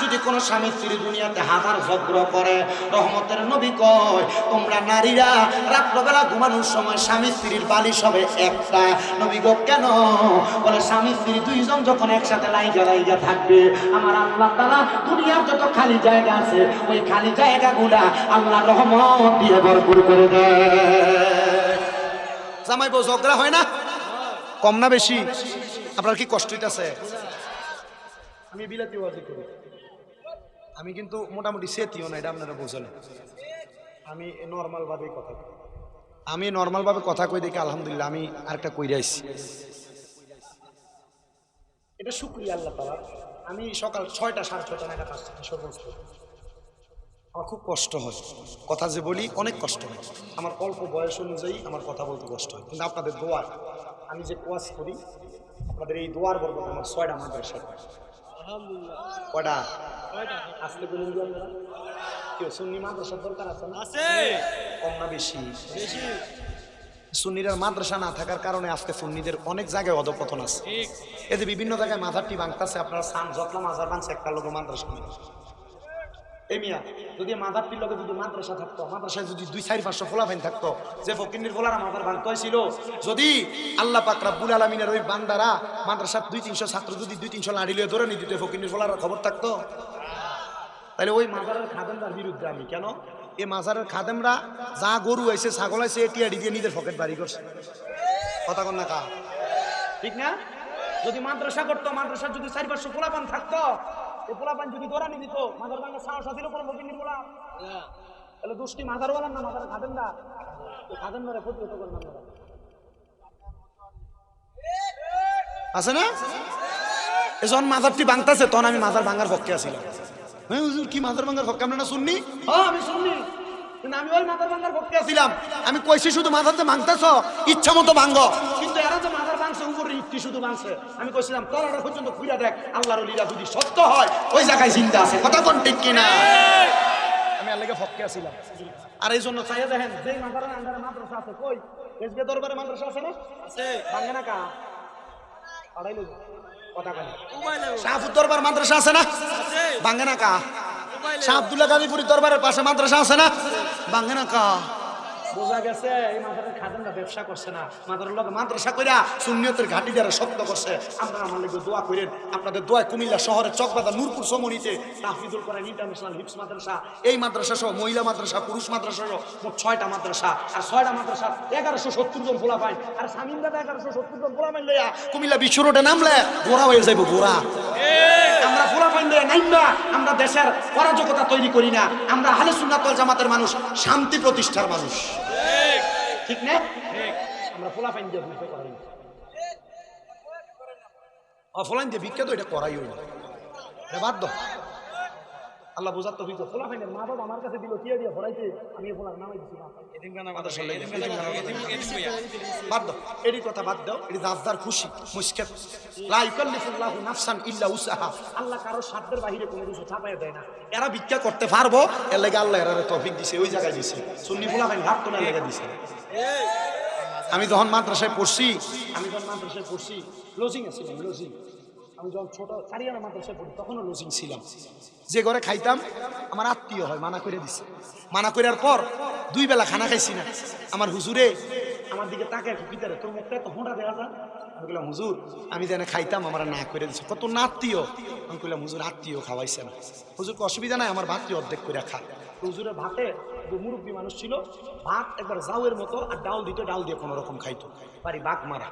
যদি কোনো স্বামী স্ত্রী দুনিয়াতে হাজার ঝগড়া করে, রহমতের নবী কয় তোমরা নারীরা রাত্রবেলা ঘুমানোর সময় স্বামী স্ত্রীর বালিশ হবে একটা। নবী গো কেন? বলে স্বামী স্ত্রী দুইজন যখন একসাথে লাইগা থাকবে আমার আল্লাহ তাআলা দুনিয়ার যত খালি জায়গা আছে ওই খালি জায়গাগুলা আল্লাহ রহমত দিয়ে ভরপুর করে দেয়। জামাই বউ ঝগড়া হয় না? কম না বেশি? আপনার কি কষ্ট হইতাছে? আমি বিলাতি ওয়াজি করি, আমি কিন্তু মোটামুটি সেতিও না, এটা আপনারা বোঝেন। আমি নর্মাল ভাবে কথা কই, আমি নর্মাল ভাবে কথা কই দেখি আলহামদুলিল্লাহ আমি আরেকটা কইরা আইছি। এটা শুকরিয়া আল্লাহ তাআলা। আমি সকাল 6টা 6:30 নাগাদ আসছি সর্বোচ্চ। আমার খুব কষ্ট হয়, কথা যে বলি অনেক কষ্ট হয়। আমার অল্প বয়স অনুযায়ী আমার কথা বলতে কষ্ট হয়, কিন্তু আপনাদের দোয়া, আমি যে কোয়াস করি আপনাদের এই দোয়ার বরকতে আমার 6টা মাদ্রাসা। আলহামদুলিল্লাহ। কয়টা? 6টা। আজকে বলুন যে আপনারা কেউ সুন্নি মাদ্রাসার দরকার আছে না? আছে। কম না বেশি? বেশি। সুন্নিদের মাদ্রাসা না থাকার কারণে আজকে সুন্নিদের অনেক জায়গায় অধপতন আছে। ঠিক। এই যে বিভিন্ন জায়গায় মাজারটি ভাঙতাছে, আপনারা সান যতলা মাজার ভাঙছে একটা লোক মাদ্রাসা নেই। এই মিয়া যদি মাদারটির লগে যদি মাদ্রাসা থাকতো, মাদ্রাসায় যদি 2-4-500 ফলাফাইন থাকতো, যে ফকিন্নির ফলারা মাদার ভাঙতে হয়েছিল, যদি আল্লাহ পাক রব্বুল আলামিনের ওই বান্দারা মাদ্রাসার 200-300 ছাত্র যদি 200-300 লাড়ি লিয়ে ধরে নি দিতে, ফকিন্নির ফলার খবর থাকতো? তাহলে ওই মাজারের খাদেমরার বিরুদ্ধে আমি কেন? এই মাজারের খাদেমরা যা গরু হয়েছে, ছাগল হয়েছে, টিয়াডি দিয়ে নিজের পকেট বাড়ি করছে। কথা কন না কা? ঠিক না? যদি মাদ্রাসা করতো, মাদ্রাসার যদি 4-500 ফলাফান থাকতো, এই পোলাপান যদি দৌড়ানি দিত, মাদার ভাঙা সাহস আছিল কোনো ফকিন্নির পোলা? তাহলে দুষ্টি মাদারওয়ালার না মাদার খাদেমরা? খাদেমরা প্রতিহত করলাম আছে না? যখন মাদারটি ভাঙতেছে তখন আমি মাদার ভাঙার পক্ষে আছিলাম। হ্যাঁ হুজুর, কি মাদার ভাঙার পক্ষে? আপনারা শুননি? হ্যাঁ আমি শুননি, কিন্তু আমি ওই মাদার ভাঙার পক্ষে আছিলাম। আমি কইছি শুধু মাদারতে ভাঙতেছ, ইচ্ছা মতো ভাঙো, কিন্তু এরা যে মাদার ভাঙছে উপরে ইফতি শুধু ভাঙছে। আমি কইছিলাম তলাটা পর্যন্ত ঘুরে দেখ, আল্লাহর ওলিরা যদি সত্য হয় ওই জায়গায় জিন্দা আছে। কথা কোন ঠিক কিনা? আমি আল্লাহকে পক্ষে আছিলাম। আর এই জন্য চাইয়া দেখেন, যেই মাদারের আন্ডারে মাদ্রাসা আছে, কই এসবে দরবারে মাদ্রাসা আছে না? আছে। ভাঙে না কা? আড়াই লোক কথা কেন? শাহপুর দরবার মাদ্রাসা আছে না? ভাঙে না কা? শাহ আব্দুল্লাহ গাজীপুরি দরবারের পাশে মাদ্রাসা আছে না? ভাঙে না কা? বোঝা গেছে এই মাদারের খাদেমরা ব্যবসা করছে না, মাদারের লোক মাদ্রাসা কইরা সুন্নিয়তের ঘাটি দ্বারা শব্দ করছে। আপনারা আমার লাগে দোয়া করেন, আপনাদের দোয়ায় কুমিল্লা শহরের চকবাজার নূরপুর সমনিতে তাহফিজুল কোরআন ইন্টারন্যাশনাল হিফজ মাদ্রাসা, এই মাদ্রাসা সহ মহিলা মাদ্রাসা, পুরুষ মাদ্রাসা সহ মোট 6টা মাদ্রাসা, আর 6টা মাদ্রাসা 1170 জন পোলা পায়। আর শামীম দাদা 1170 জন পোলা পাইন লইয়া কুমিল্লা বিশ্ব রোডে নামলে গোড়া হয়ে যাইব গোড়া। আমরা পোলা পাইন লইয়া নাইমা আমরা দেশের অরাজকতা তৈরি করি না, আমরা আহলে সুন্নাত ওয়াল জামাতের মানুষ, শান্তি প্রতিষ্ঠার মানুষ। ঠিক না? আমরা ফলাফাইন দিয়ে ভিক্ষা করাই না, ফলাইন দিয়ে ভিক্ষা তো এটা করাই হইল, এটা বাধ্য। আল্লাহ বোঝার তো ভিক্ষা ফলাফাইনের মা বাবা আমার কাছে দিল, টিয়া দিয়ে ফরাইতে আমি ফলার নামাই দিছি বাধ্য। এরই কথা বাদ দাও, এটি দাসদার খুশি মুশকিল। লা ইউকাল্লিফুল্লাহু নাফসান ইল্লা উসআহা, আল্লাহ কারো সাধ্যের বাহিরে কোনো কিছু চাপায় দেয় না। এরা ভিক্ষা করতে পারবো, এর লাগি আল্লাহ এর তৌফিক দিছে, ওই জায়গায় দিছে। সুন্নি ফলাফাইন ভাব তো না লেগে দিছে। আমি যখন মাদ্রাসায় পড়ছি, লজিং ছিলাম, লজিং। আমি যখন ছোট চারিয়ানা মাদ্রাসায় পড়ি তখনও লজিং ছিলাম। যে ঘরে খাইতাম আমার আত্মীয় হয়, মানা করে দিছে। মানা করার পর 2 বেলা খানা খাইছি না। আমার হুজুরে আমার দিকে তাকে ভিতরে, তোর মুখটা এত হোঁটা দেখা যায়। আমি বললাম হুজুর আমি যেন খাইতাম আমার না করে দিচ্ছে। কত না আত্মীয়? আমি বললাম হুজুর আত্মীয় খাওয়াইছে না। হুজুরকে অসুবিধা নাই, আমার ভাতটি অর্ধেক করে খা। হুজুরের ভাতে যে মুরব্বী মানুষ ছিল, ভাত একবার জাউয়ের মতো, আর ডাল দিত, ডাল দিয়ে কোনো রকম খাইতো, বাড়ি বাঘ মারা।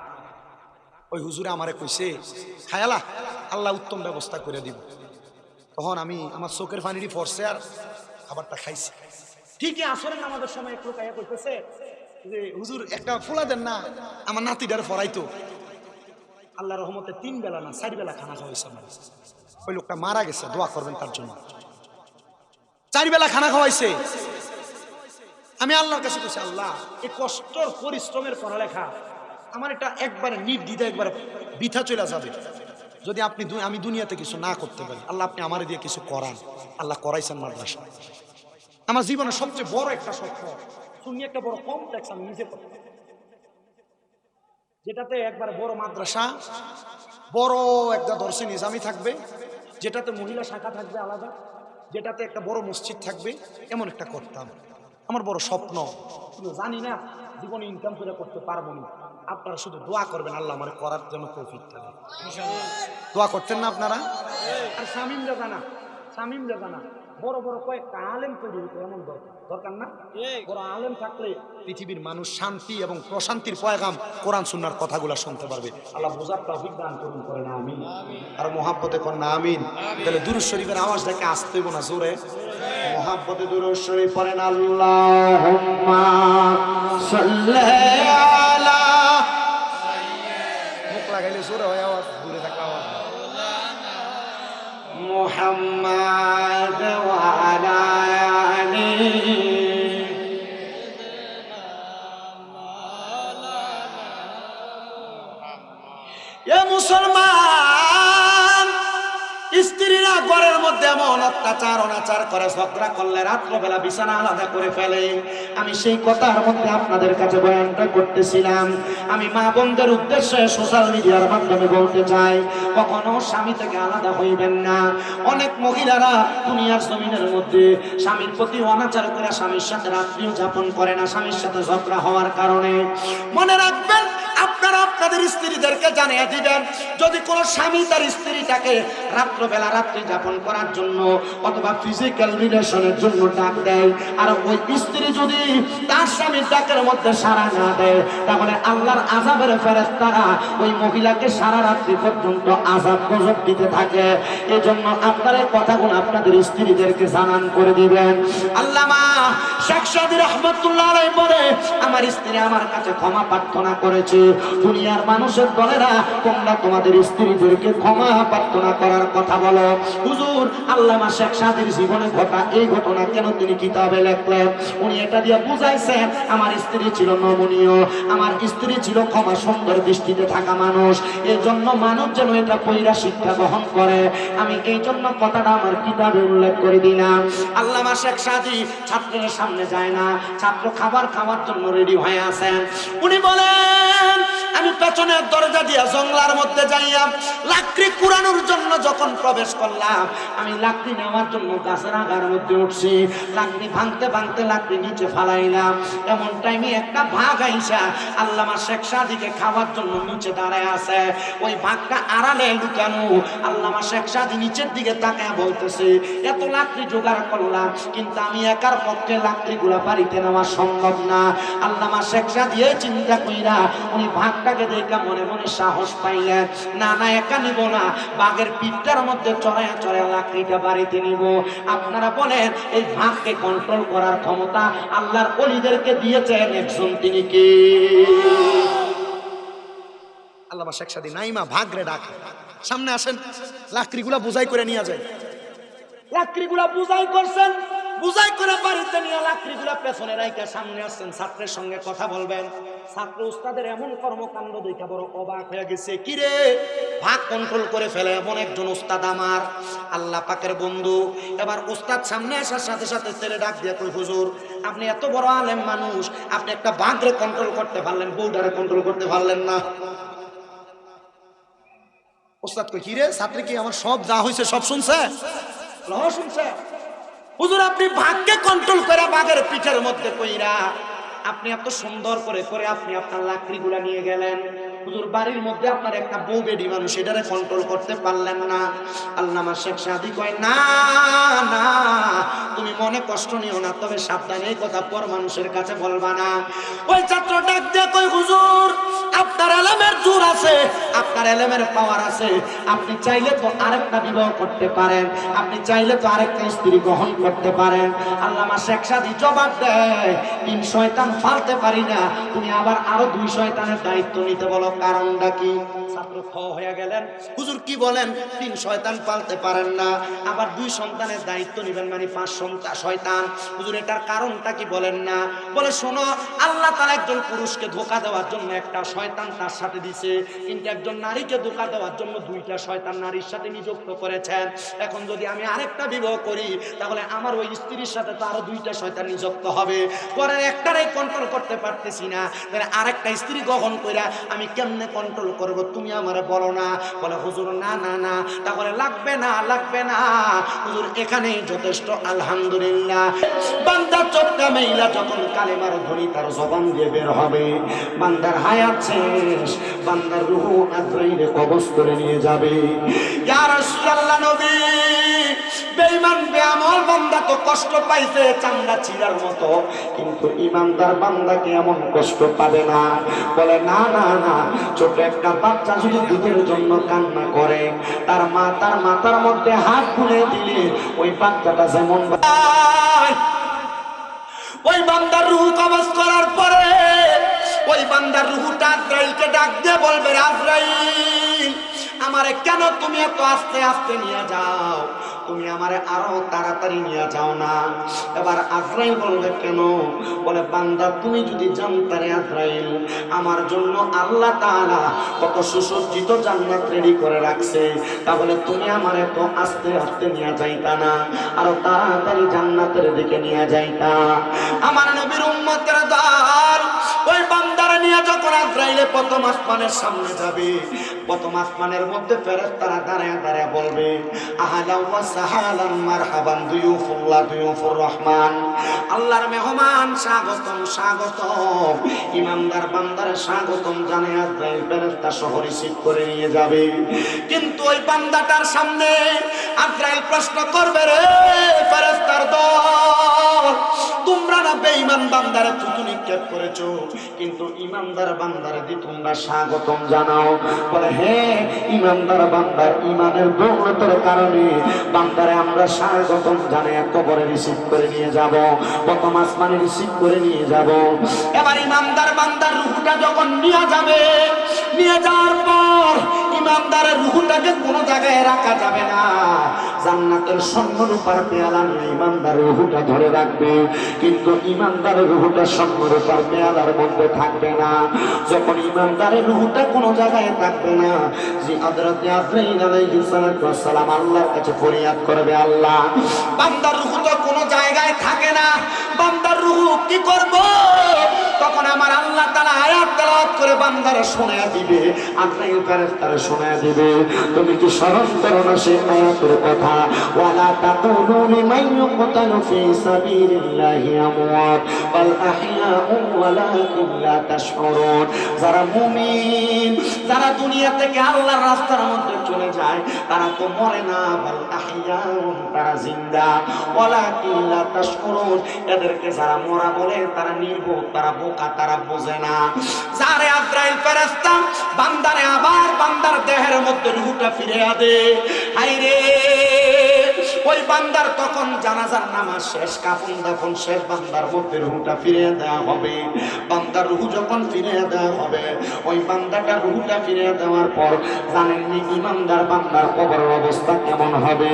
ওই হুজুরে আমারে কইছে খায়ালা আল্লাহ উত্তম ব্যবস্থা করে দিব। তখন আমি আমার চোখের পানিরই পড়ছে আর খাবারটা খাইছি। ঠিকই আসরের নামাজের সময় একটু কাইয়া কইতেছে যে হুজুর একটা ফোলা দেন না, আমার নাতিটারে ফরাইতো। আল্লাহ রহমতে 3 বেলা না 4 বেলা খানা খাওয়াইছে আমার। ওই লোকটা মারা গেছে, দোয়া করবেন তার জন্য। 4 বেলা খানা খাওয়াইছে। আমি আল্লাহর কাছে কইছি, আল্লাহ এই কষ্টর পরিশ্রমের পড়ালেখা আমার এটা একবারে নির্দ্বিধা একবারে বৃথা চলে যাবে যদি আমি দুনিয়াতে কিছু না করতে পারি। আল্লাহ আপনি আমার দিয়ে কিছু করান। আল্লাহ করাইছেন মাদ্রাসা। আমার জীবনের সবচেয়ে বড় একটা স্বপ্ন, শুনি একটা বড় কমপ্লেক্স আমি নিজে করতে, যেটাতে একবারে বড় মাদ্রাসা, বড় একটা দর্শন নিজামি থাকবে, যেটাতে মহিলা শাখা থাকবে আলাদা, যেটাতে একটা বড় মসজিদ থাকবে, এমন একটা করতাম। আমার বড় স্বপ্ন, কিন্তু জানি না জীবনে ইনকাম করে করতে পারবো না। আপনারা শুধু দোয়া করবেন আল্লাহ আমার করার জন্য তৌফিক দেন। দোয়া করতেন না আপনারা? আর শামীম জানা বড় বড় কয়েকটা আলেম তৈরি হতো, এমন দরকার না? বড় আলেম থাকলে পৃথিবীর মানুষ শান্তি এবং প্রশান্তির পয়গাম কোরআন সুন্নাহর কথাগুলো শুনতে পারবে। আল্লাহ বোঝার তৌফিক দান করুন, করেন আমিন। আর মুহাব্বতে করেন না আমিন। তাহলে দুরূদ শরীফের আওয়াজ দেখে আসতে হইব না, জোরে মুহাব্বতে দুরূদ শরীফ পড়েন। আল্লাহুম্মা সাল্লি আলা, মুখ লাগাইলে জোরে হয় আওয়াজ, দূরে থাকলে আওয়াজ মুহাম্মাদ ওয়া আলা আলিহি। এ মুসলমান, স্ত্রীরা ঘরের মধ্যে এমন অত্যাচার অনাচার করে, ঝগড়া করলে রাত্রবেলা বিছানা আলাদা করে ফেলে। আমি সেই কথার মধ্যে আপনাদের কাছে বয়ানটা করতেছিলাম। আমি মা বোনদের উদ্দেশ্যে সোশ্যাল মিডিয়ার মাধ্যমে বলতে চাই, কখনো স্বামী থেকে আলাদা হইবেন না। অনেক মহিলারা দুনিয়ার জমিনের মধ্যে স্বামীর প্রতি অনাচার করে স্বামীর সাথে রাত্রিও যাপন করে না, স্বামীর সাথে ঝগড়া হওয়ার কারণে। মনে রাখবেন, আপনারা আপনাদের স্ত্রীদেরকে জানিয়ে দিবেন, যদি কোনো স্বামী তার স্ত্রীটাকে রাত্রবেলা রাত্রি যাপন করার জন্য অথবা ফিজিক্যাল রিলেশনের জন্য ডাক দেয়, আর ওই স্ত্রী যদি তার স্বামীর ডাকের মধ্যে সাড়া না দেয়, তাহলে আল্লাহর আযাবের ফেরেশতারা ওই মহিলাকে সারা রাত্রি পর্যন্ত আযাব গজব দিতে থাকে। এজন্য আপনারা এই কথাগুলো আপনাদের স্ত্রীদেরকে জানান করে দিবেন। আল্লামা শেখ সাদী রাহমাতুল্লাহ আলাইহি বলে, আমার স্ত্রী আমার কাছে ক্ষমা প্রার্থনা করেছে। দুনিয়ার মানুষের দলেরা তোমরা তোমাদের স্ত্রীদেরকে ক্ষমা প্রার্থনা করার কথা বলো। হুজুর, আল্লামা শেখ সাদীর জীবনে ঘটা এই ঘটনা কেন তিনি কিতাবে লিখলেন? উনি এটা দিয়ে বুঝাইছেন, আমার স্ত্রী ছিল নমনীয়, আমার স্ত্রী ছিল ক্ষমা সুন্দর দৃষ্টিতে থাকা মানুষ। এই জন্য মানুষ যেন এটা পয়রা শিক্ষা গ্রহণ করে, আমি এই জন্য কথাটা আমার কিতাবে উল্লেখ করে দিলাম। আল্লামা শেখ সাদী ছাত্রের সামনে যায় না, ছাত্র খাবার খাওয়ার জন্য রেডি হয়ে আছেন। উনি বলেন, আমি পেছনের দরজা দিয়ে জঙ্গলার মধ্যে যাইয়া লাকড়ি কুড়ানোর জন্য যখন প্রবেশ করলাম, আমি লাকড়ি নেওয়ার জন্য গাছের আগার মধ্যে উঠছি। লাকড়ি ভাঙতে ভাঙতে লাকড়ি নিচে ফালাইলাম। এমন টাইমে একটা ভাগ আইসা আল্লামা শেখ সাদীকে খাওয়ার জন্য নিচে দাঁড়ায় আছে। ওই ভাগটা আড়ালে লুকানো। আল্লামা শেখ সাদী নিচের দিকে তাকায় বলতেছে, এত লাকড়ি জোগাড় করলাম, কিন্তু আমি একার পক্ষে লাকড়িগুলা বাড়িতে নেওয়া সম্ভব না। আল্লামা শেখ সাদী এই চিন্তা কইরা উনি ভাগটাকে দেখা মনে মনে সাহস পাইলেন, না না, একা নিব না, বাঘের পিঠটার মধ্যে চড়াইয়া চড়াইয়া লাকড়িটা বাড়িতে নিব। আপনারা বলেন, এই ভাগকে কন্ট্রোল করার ক্ষমতা আল্লাহর ওলিদেরকে দিয়েছেন একজন, তিনি কে? আল্লামা শেখ সাদী নাইমা ভাগরে ডাকে, সামনে আসেন, লাকড়িগুলা বুঝাই করে নিয়ে যায়। লাকড়িগুলা বুঝাই করছেন, বুঝাই করে বাড়িতে নিয়ে লাকড়িগুলা পেছনে রাইখা সামনে আসছেন, ছাত্রের সঙ্গে কথা বলবেন। ছাত্র উস্তাদের এমন কর্মকাণ্ড দেখা বড় অবাক হয়ে গেছে। কিরে, ভাগ কন্ট্রোল করে ফেলে এমন একজন উস্তাদ আমার, আল্লাহ পাকের বন্ধু। এবার উস্তাদ সামনে আসার সাথে সাথে ছেলে ডাক দিয়ে কই, হুজুর, আপনি এত বড় আলেম মানুষ, আপনি একটা বাঘরে কন্ট্রোল করতে পারলেন, বউটারে কন্ট্রোল করতে পারলেন না। উস্তাদ কই, কিরে ছাত্রী কি আমার সব যা হয়েছে সব শুনছে? শুনছে। হুজুর, আপনি ভাগকে কন্ট্রোল করে বাঘের পিঠের মধ্যে কইরা আপনি এত সুন্দর করে করে আপনি আপনার লাকড়িগুলা নিয়ে গেলেন। হুজুর, বাড়ির মধ্যে আপনার একটা বউ বেডি মানুষ, এটারে কন্ট্রোল করতে পারলেন না। আল্লামা শেখ সাদী কয়, না না, তুমি মনে কষ্ট নিও না, তবে সাবধানে এই কথা পর মানুষের কাছে বলবা না। ওই ছাত্র ডাক দিয়ে কই, হুজুর, আপনার এলেমের জোর আছে, আপনার এলেমের পাওয়ার আছে, আপনি চাইলে তো আরেকটা বিবাহ করতে পারেন, আপনি চাইলে তো আরেকটা স্ত্রী গ্রহণ করতে পারেন। আল্লামা শেখ সাদী জবাব দেয়, 3 শয়তান ফালতে পারি না, তুমি আবার আরো 2 শয়তানের দায়িত্ব নিতে বলো, কারণটা কি? ছাত্র খ হয়ে গেলেন, হুজুর কি বলেন, 3 শয়তান পালতে পারেন না, আবার 2 সন্তানের দায়িত্ব নিবেন, মানে 5 শয়তান। হুজুর, এটার কারণটা কি বলেন না? বলে, শোনো, আল্লাহ তাআলা একজন পুরুষকে ধোঁকা দেওয়ার জন্য একটা শয়তান তার সাথে দিছে, কিন্তু একজন নারীকে ধোঁকা দেওয়ার জন্য 2টা শয়তান নারীর সাথে নিযুক্ত করেছেন। এখন যদি আমি আরেকটা বিবাহ করি, তাহলে আমার ওই স্ত্রীর সাথে তো আরো 2টা শয়তান নিযুক্ত হবে, পরে একটারে কন্ট্রোল করতে পারতেছি না, তাহলে আরেকটা স্ত্রী গ্রহণ কইরা আমি কেমনে কন্ট্রোল করব, তুমি আমারে বলো না। বলে, হুজুর, না না না, তাহলে লাগবে না, লাগবে না, হুজুর এখানেই যথেষ্ট। আলহামদুলিল্লাহ, বান্দা চোখটা মেইলা যখন কালেমার ধ্বনি তার জবান দিয়ে বের হবে, বান্দার হায়াত শেষ, বান্দার রূহ আজরাইলে কবজ করে নিয়ে যাবে। ইয়া রাসূলুল্লাহ, নবী, বেঈমান বেআমল বান্দা তো কষ্ট পাইছে চামড়া ছিঁড়ার মতো, কিন্তু ইমানদার বান্দাকে এমন কষ্ট পাবে না। বলে, না না না, ছোট একটা বাচ্চা যদি দুধের জন্য কান্না করে, তার মা তার মাথার মধ্যে হাত তুলে দিলে ওই বাচ্চাটা যেমন, ওই বান্দার রূহ কবজ করার পরে ওই বান্দার রূহটা আজরাইলকে ডাক দিয়ে বলবে, আজরাইল, আমারে কেন তুমি এত আস্তে আস্তে নিয়ে যাও? তুমি আমারে আরো তাড়াতাড়ি নিয়ে যাও না। এবার আজরাইল বলবে কেন? বলে বান্দা তুমি যদি জানতারে আজরাইল আমার জন্য আল্লাহ তাআলা কত সুসজ্জিত জান্নাত রেডি করে রাখছে, তাহলে তুমি আমারে তো আস্তে আস্তে নিয়ে যাইতা না, আরো তাড়াতাড়ি জান্নাতের দিকে নিয়ে যাইতা। আমার নবীর উম্মতের দল ওই বান্দারে নিয়ে যখন আজরাইলে প্রথম আসমানের সামনে যাবে, প্রথম আসমানের মধ্যে ফেরেশতারা দাঁড়ায় দাঁড়ায় বলবে আহলান ওয়া সাহলান মারহাবান দুয়ুফুল্লাহ দুয়ুফুর রহমান, আল্লাহর মেহমান স্বাগতম স্বাগতম। ইমানদার বান্দারে স্বাগতম জানায় আজরাইল ফেরেশতা সহ রিসিভ করে নিয়ে যাবে। কিন্তু ওই বান্দাটার সামনে আজরাইল প্রশ্ন করবে, রে ফেরেশতার দল, তোমরা না বেঈমান বান্দারে থুতু নিক্ষেপ করেছো, কিন্তু ইমানদার বান্দারে দি তোমরা স্বাগতম জানাও। বলে হ্যাঁ, ইমানদার বান্দার ইমানের দৌলতের কারণে বান্দারে আমরা স্বাগতম জানাই কবরে রিসিভ করে নিয়ে যাব, প্রথম আসমানে রিসিভ করে নিয়ে যাব। এবার ইমানদার বান্দার রূহটা যখন নিয়ে যাবে, নিয়ে যাওয়ার পর ইমানদারের রূহটাকে কোনো জায়গায় রাখা যাবে না। জান্নাতের স্বর্ণরূপার পেয়ালা নিয়ে ইমানদারের রূহটা ধরে রাখবে, কিন্তু ইমানদারের রূহটা স্বর্ণরূপার পেয়ালার মধ্যে থাকবে না। যখন ইমানদারের রূহটা কোনো জায়গায় থাকবে না, যে হযরত আজরাইল আলাইহিস সালাম আল্লাহর কাছে ফরিয়াদ করবে, আল্লাহ বান্দার রূহ তো কোনো জায়গায় থাকে না, বান্দার রূহ কি করব? তখন আমার আল্লাহ তাআলা আয়াত তেলাওয়াত করে বান্দারে শোনায়া দিবে, আজরাইল ফেরেশতারে শোনায়া দিবে। তুমি কি স্মরণ করো না সেই আয়াতের কথা? ওয়ালা তাকুলু লিমান ইউকতালু ফি সাবিলিল্লাহি আমওয়াত বাল আহইয়াউ ওয়ালাকিন লা তাশউরুন। যারা মুমিন, যারা দুনিয়া থেকে আল্লাহর রাস্তার মধ্যে চলে যায়, তারা তো মরে না, বাল আহইয়াউ, তারা জিন্দা, ওয়ালাকিন লা তাশউরুন। এদেরকে যারা মরা বলে তারা নির্বোধ, তারা বোকা, তারা বোঝে না। যারে আজরাইল ফেরেশতা বান্দারে আবার বান্দার দেহের মধ্যে রূহটা ফিরিয়ে দে, হায়রে ওই বান্দার তখন জানাজার নামাজ শেষ, কাফন দাফন শেষ, বান্দার মধ্যে রূহটা ফিরিয়ে দেওয়া হবে। বান্দার রূহ যখন ফিরিয়ে দেওয়া হবে, ওই বান্দাটা রূহটা ফিরিয়ে দেওয়ার পর জানেননি ইমানদার বান্দার কবরের অবস্থা কেমন হবে?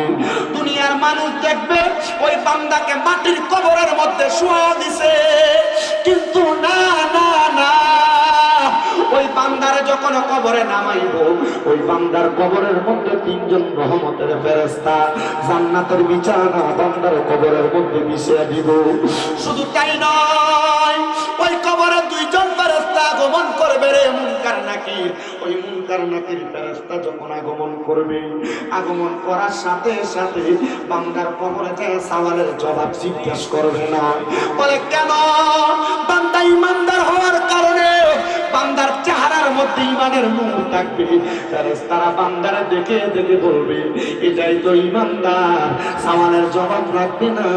দুনিয়ার মানুষ দেখবে ওই বান্দাকে মাটির কবরের মধ্যে শুয়া দিছে, কিন্তু না না না, ওই বান্দারে যখন কবরে নামাইব, ওই বান্দার কবরের মধ্যে তিনজন রহমতের ফেরেশতা জান্নাতের বিছানা বান্দার কবরের মধ্যে মিশিয়ে দিব। শুধু তাই নয়, ওই কবরে দুইজন ফেরেশতা আগমন করবে রে, মুনকার নাকির। ওই মুনকার নাকির ফেরেশতা যখন আগমন করবে, আগমন করার সাথে সাথে বান্দার কবরে যায় সওয়ালের জবাব জিজ্ঞাসা করবে না। বলে কেন? বান্দা ইমানদার হওয়ার কারণে বান্দার চেহারার মধ্যে ইমানের নূর থাকবে। ফেরেশতারা বান্দারে দেখে দেখে বলবে, এটাই তো ইমানদার, সওয়ালের জবাব রাখবে না।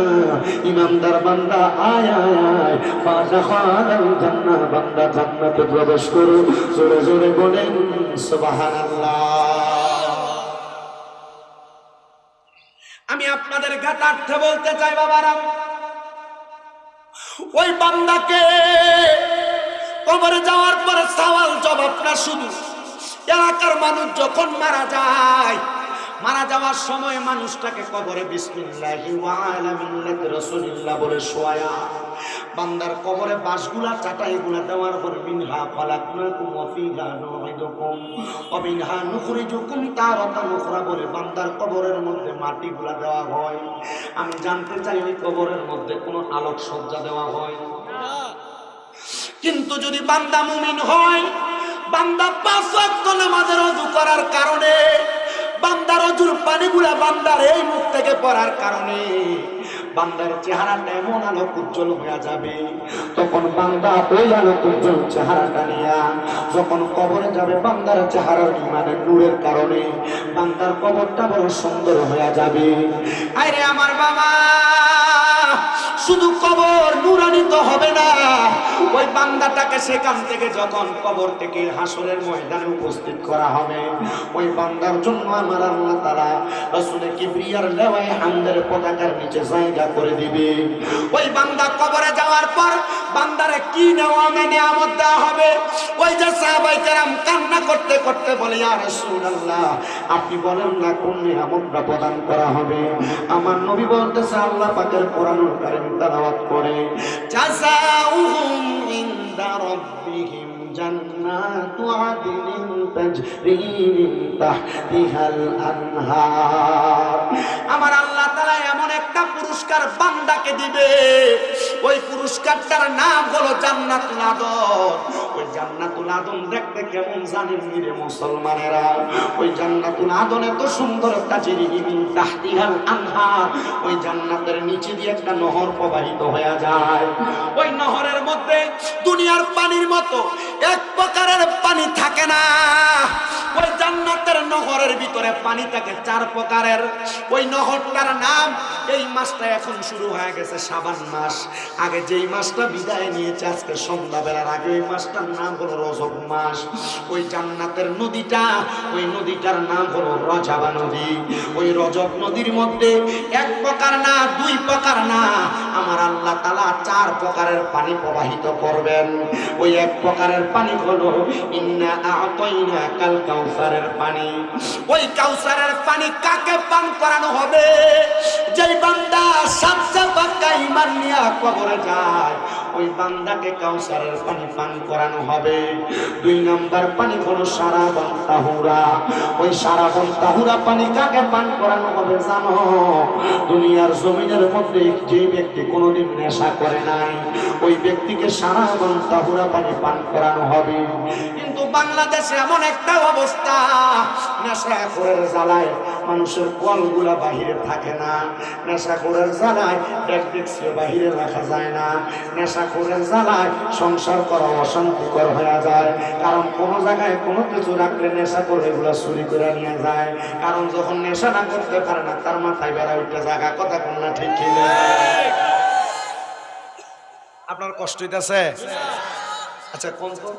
ইমানদার বান্দা আয় আয় আয়, ফাদাখালাল জান্নাহ, বান্দা জান্নাতে প্রবেশ করো। জোরে জোরে বলেন সুবহানাল্লাহ। আমি আপনাদের ঘাটার্থে বলতে চাই বাবারা, ওই বান্দাকে কবরে যাওয়ার পরে সওয়াল জবাব না, শুধু এলাকার মানুষ যখন মারা যায়, মারা যাওয়ার সময় মানুষটাকে কবরে বিসমিল্লাহি ওয়া আলা মিল্লাতি রাসূলিল্লাহ বলে শোয়া, বান্দার কবরে বাঁশগুলা চাটাইগুলা দেওয়ার পর মিনহা খালাকনাকুম ওয়া ফিহা নুঈদুকুম ওয়া মিনহা নুখরিজুকুম তারাতান উখরা বলে বান্দার কবরের মধ্যে মাটিগুলা দেওয়া হয়। আমি জানতে চাই ওই কবরের মধ্যে কোনো আলোক সজ্জা দেওয়া হয় না? কিন্তু যদি বান্দা মুমিন হয়, বান্দা 5 ওয়াক্ত নামাজের ওযু করার কারণে, বান্দার ওযুর পানিগুলা বান্দার এই মুখ থেকে পড়ার কারণে বান্দার চেহারাটা এমন আলোক উজ্জ্বল হয়ে যাবে, তখন বান্দা ওই আলোক উজ্জ্বল চেহারাটা নিয়ে যখন কবরে যাবে, বান্দার চেহারার ইমানের নূরের কারণে বান্দার কবরটা বড় সুন্দর হয়ে যাবে। আরে আমার বাবা, শুধু কবর নুরানি তো হবে না, ওই বান্দাটাকে সেখান থেকে যখন কবর থেকে হাসরের ময়দানে উপস্থিত করা হবে, ওই বান্দার জন্য আমার আল্লাহ তাআলা রাসূল কিবরিয়ার লেওয়ায় হামদের পতাকার নিচে জায়গা করে দিবে। ওই বান্দা কবরে যাওয়ার পর বান্দারে কি নিয়ামত দেওয়া হবে? ওই যে সাহাবায়ে কেরাম কান্না করতে করতে বলে, ইয়া রাসূলুল্লাহ, আপনি বলেন না কোন নিয়ামতটা প্রদান করা হবে? আমার নবী বলতেছে, আল্লাহ পাকের কোরআনুল কারীম তেলাওয়াত করে, জাযাউহুম ইনদা রাব্বিহিম জান্নাতু আদনিন তাজরি মিন তাহতিহাল আনহার। আমার আল্লাহ তাআলা এমন একটা পুরস্কার বান্দাকে দিবে, ওই পুরস্কারটার নাম হলো জান্নাতুল আদন। ওই জান্নাতুল আদন দেখতে কেমন জানেন রে মুসলমানেরা? ওই জান্নাতুল আদন এত সুন্দর, তাজরি মিন তাহতিহাল আনহার, ওই জান্নাতের নিচে দিয়ে একটা নহর প্রবাহিত হয়ে যায়। ওই নহরের মধ্যে দুনিয়ার পানির মতো এক প্রকারের পানি থাকে না। ওই জান্নাতের নহরের ভিতরে পানি থাকে চার প্রকারের। ওই নহরটার নাম, এই মাসটা এখন শুরু হয়ে গেছে শাবান মাস, আগে যেই মাসটা বিদায় নিয়েছে আজকে সন্ধ্যাবেলার আগে, ওই মাসটার নাম হলো রজব মাস। ওই জান্নাতের নদীটা, ওই নদীটার নাম হলো রজাবা নদী। ওই রজব নদীর মধ্যে এক প্রকার না, দুই প্রকার না, আমার আল্লাহ তাআলা চার প্রকারের পানি প্রবাহিত করবেন। ওই এক প্রকারের পানি হলো ইন্না আ'তাইনাকাল কাউসারের পানি। ওই কাউসারের পানি কাকে পান করানো হবে? যেই বান্দা সাচ্চা পাক্কা ঈমান নিয়ে কবরে যায়, ওই বান্দাকে কাউসারের পানি পান করানো হবে। দুই নাম্বার পানি হলো সারাবান তাহুরা। ওই সারাবান তাহুরা পানি কাকে পান করানো হবে জানো? দুনিয়ার জমিনের মধ্যে যে ব্যক্তি কোনোদিন নেশা করে নাই, ওই ব্যক্তিকে সারাবান তাহুরা পানি পান করানো হবে। কিন্তু বাংলাদেশে এমন একটা অবস্থা, নেশাখোরের জ্বালায় মানুষের কলগুলা বাহিরে থাকে না, নেশাখোরের জ্বালায় ডেকডেকসিও বাহিরে রাখা যায় না, নেশাখোরের জ্বালায় সংসার করা অশান্তিকর হয়ে যায়। কারণ কোনো জায়গায় কোনো কিছু রাখলে নেশাখোর এগুলা চুরি করে নিয়ে যায়। কারণ যখন নেশা না করতে পারে না, তার মাথায় বেড়া উঠে জায়গা, কথা কোন না ঠিক কি না? আপনার কষ্ট হইতেছে? আচ্ছা, কোন কোন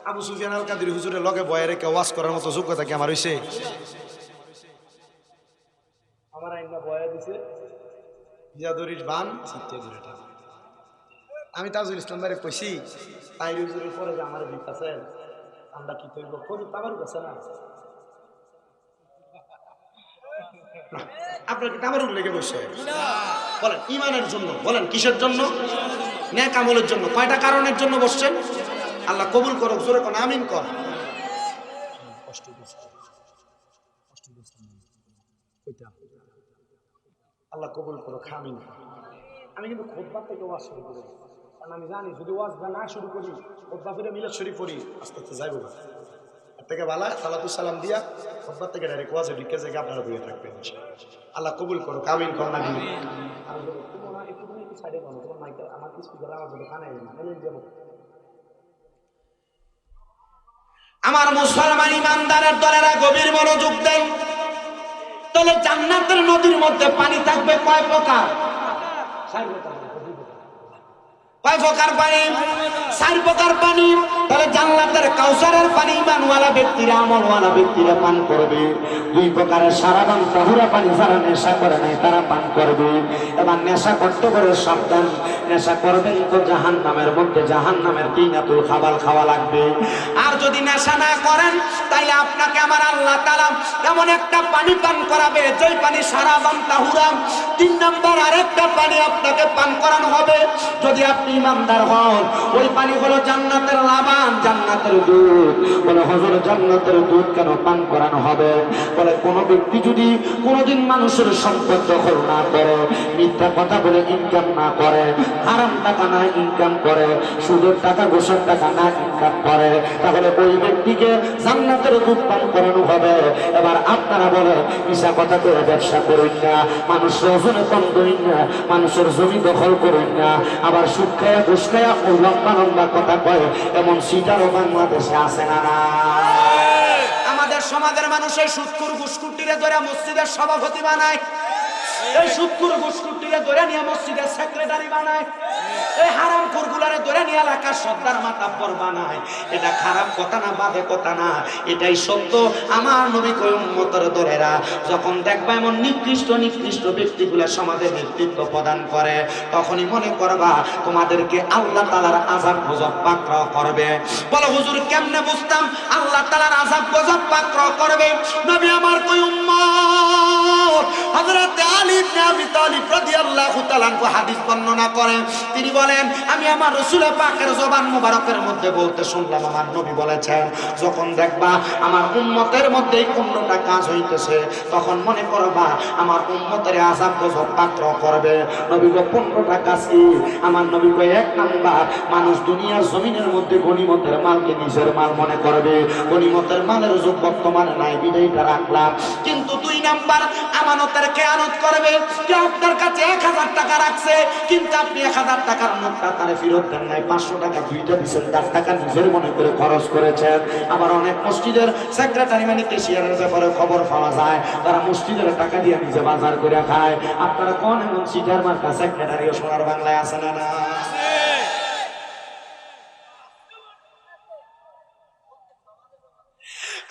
আবু সুফিয়ান আল কাদির হুজুরের লগে বয়ে রেখে ওয়াজ করার মতো যোগ্যতা কি আমার হইছে? আমার আইনা বয়া দিছে জিয়াদুরির বান চিত্তে ধরে টাকা। আমি তাজুল ইসলাম বাইরে কইছি, তাই হুজুরের পরে যে আমার ভিত আছে, আমরা কি কইব? কবি তাবার কাছে না, আপনার কি তাবার লেগে বসে? বলেন ইমানের জন্য, বলেন কিসের জন্য? নেক আমলের জন্য। কয়টা কারণের জন্য বসছেন? আল্লাহ কবুল করুক, জোরে কোন আমিন কর। আল্লাহ কবুল করুক, আমিন। আমি কিন্তু খুতবা থেকে ওয়াজ শুরু করি, কারণ আমি জানি যদি ওয়াজ না শুরু করি, খুতবা ফিরে মিলাদ শরীফ পড়ি, আস্তে আস্তে যাইব না। এর থেকে বালা সালাতু সালাম দিয়া খুতবা থেকে ডাইরেক্ট ওয়াজে ঢুকে যাই, আপনারা বুঝে থাকবেন। আল্লাহ কবুল করুক, আমিন কর না। একটু সাইডে বলো, তোমার মাইকে আমার কি স্পিকার আওয়াজ হবে, কানে যাব। আমার মুসলমান ইমানদারের দলেরা গভীর মনোযোগ দেন। তাহলে জান্নাতের নদীর মধ্যে পানি থাকবে কয় প্রকার? কয় প্রকার পানি? 4 প্রকার পানি। তাহলে জান্নাতের কাউসারের পানি ইমানওয়ালা ব্যক্তিরা, আমলওয়ালা ব্যক্তিরা পান করবে। 2 প্রকারের সারাবান তাহুরা পানি যারা নেশা করে নাই তারা পান করবে। এবার নেশা করতে করে সাবধান, নেশা করবেন তো জাহান্নামের মধ্যে জাহান্নামের তিনাতুল খাবার খাওয়া লাগবে। আর যদি নেশা না করেন, তাইলে আপনাকে আমার আল্লাহ তাআলা এমন একটা পানি পান করাবে, যেই পানি সারাবান তাহুরা। 3 নম্বর আরেকটা পানি আপনাকে পান করানো হবে যদি আপনি ইমানদার হন। ওই পানি হলো জান্নাতের লাবান, জান্নাতের দুধ। বলে হুজুর জান্নাতের দুধ কেন পান করানো হবে? বলে কোন ব্যক্তি যদি কোনদিন মানুষের সম্পদ দখল না করে, মিথ্যা কথা বলে ইনকাম না করে, হারাম টাকা না ইনকাম করে, সুদের টাকা ঘুষের টাকা না ইনকাম করে, তাহলে ওই ব্যক্তিকে জান্নাতের দুধ পান করানো হবে। এবার আপনারা বলে মিশা কথা করে ব্যবসা করুন না, মানুষের ওজনে কম করুন না, মানুষের জমি দখল করুন না, আবার সুদ খায়া ঘুষ খায়া ও লম্বা লম্বা কথা কয়, এমন সিটারও বাংলাদেশে আছে না? না, আমাদের সমাজের মানুষের সুদখোর ঘুষখুরটিরে ধরে মসজিদের সভাপতি বানায়। এই সুদখোর ঘুষখোরটিরে ধরে নিয়ে মসজিদের সেক্রেটারি বানায়, এই হারামখোরগুলারে ধরে নিয়ে এলাকার সর্দার মাতাব্বর বানায়। এটা খারাপ কথা না, বাজে কথা না, এটাই সত্য। আমার নবী কই উম্মতের দরেরা যখন দেখবা এমন নিকৃষ্ট নিকৃষ্ট ব্যক্তিগুলা সমাজে নেতৃত্ব প্রদান করে, তখনই মনে করবা তোমাদেরকে আল্লাহ তাআলার আযাব গজব পাকড়াও করবে। বলো হুজুর কেমনে বুঝতাম আল্লাহ তাআলার আযাব গজব পাকড়াও করবে? নবী আমার কই উম্মত হযরত আলী ইবনে আবি তালিব রাদিয়াল্লাহু তাআলা আনহু হাদিস বর্ণনা করেন। তিনি বলেন আমি আমার রাসূল পাকের জবান মুবারকের মধ্যে বলতে শুনলাম, আমার নবী বলেছেন যখন দেখবা আমার উম্মতের মধ্যে এই 15টা কাজ হইতেছে, তখন মনে করবা আমার উম্মতের আযাব গজব পাকড়াও করবে। নবী গো 15টা কাজ কি? আমার নবী কই 1 নাম্বার, মানুষ দুনিয়ার জমিনের মধ্যে গনিমতের মালকে নিজের মাল মনে করবে। গনিমতের মালের যুগ বর্তমানে নাই, বিদায়টা রাখলাম। কিন্তু 2 নাম্বার, আমানতের খেয়ানত করবে। কেউ আপনার কাছে 1000 টাকা রাখছে, কিন্তু আপনি 1000 টাকার নোটটা তারে ফেরত দেন নাই, 500 টাকা দুইটা দিচ্ছেন, 10 টাকা নিজের মনে করে খরচ করেছেন। আবার অনেক মসজিদের সেক্রেটারি মানে কেশিয়ারের ব্যাপারে খবর পাওয়া যায়, তারা মসজিদের টাকা দিয়ে নিজে বাজার করে খায়। আপনারা কোন এমন সিটার মার্কা সেক্রেটারিও সোনার বাংলায় আছে না? না,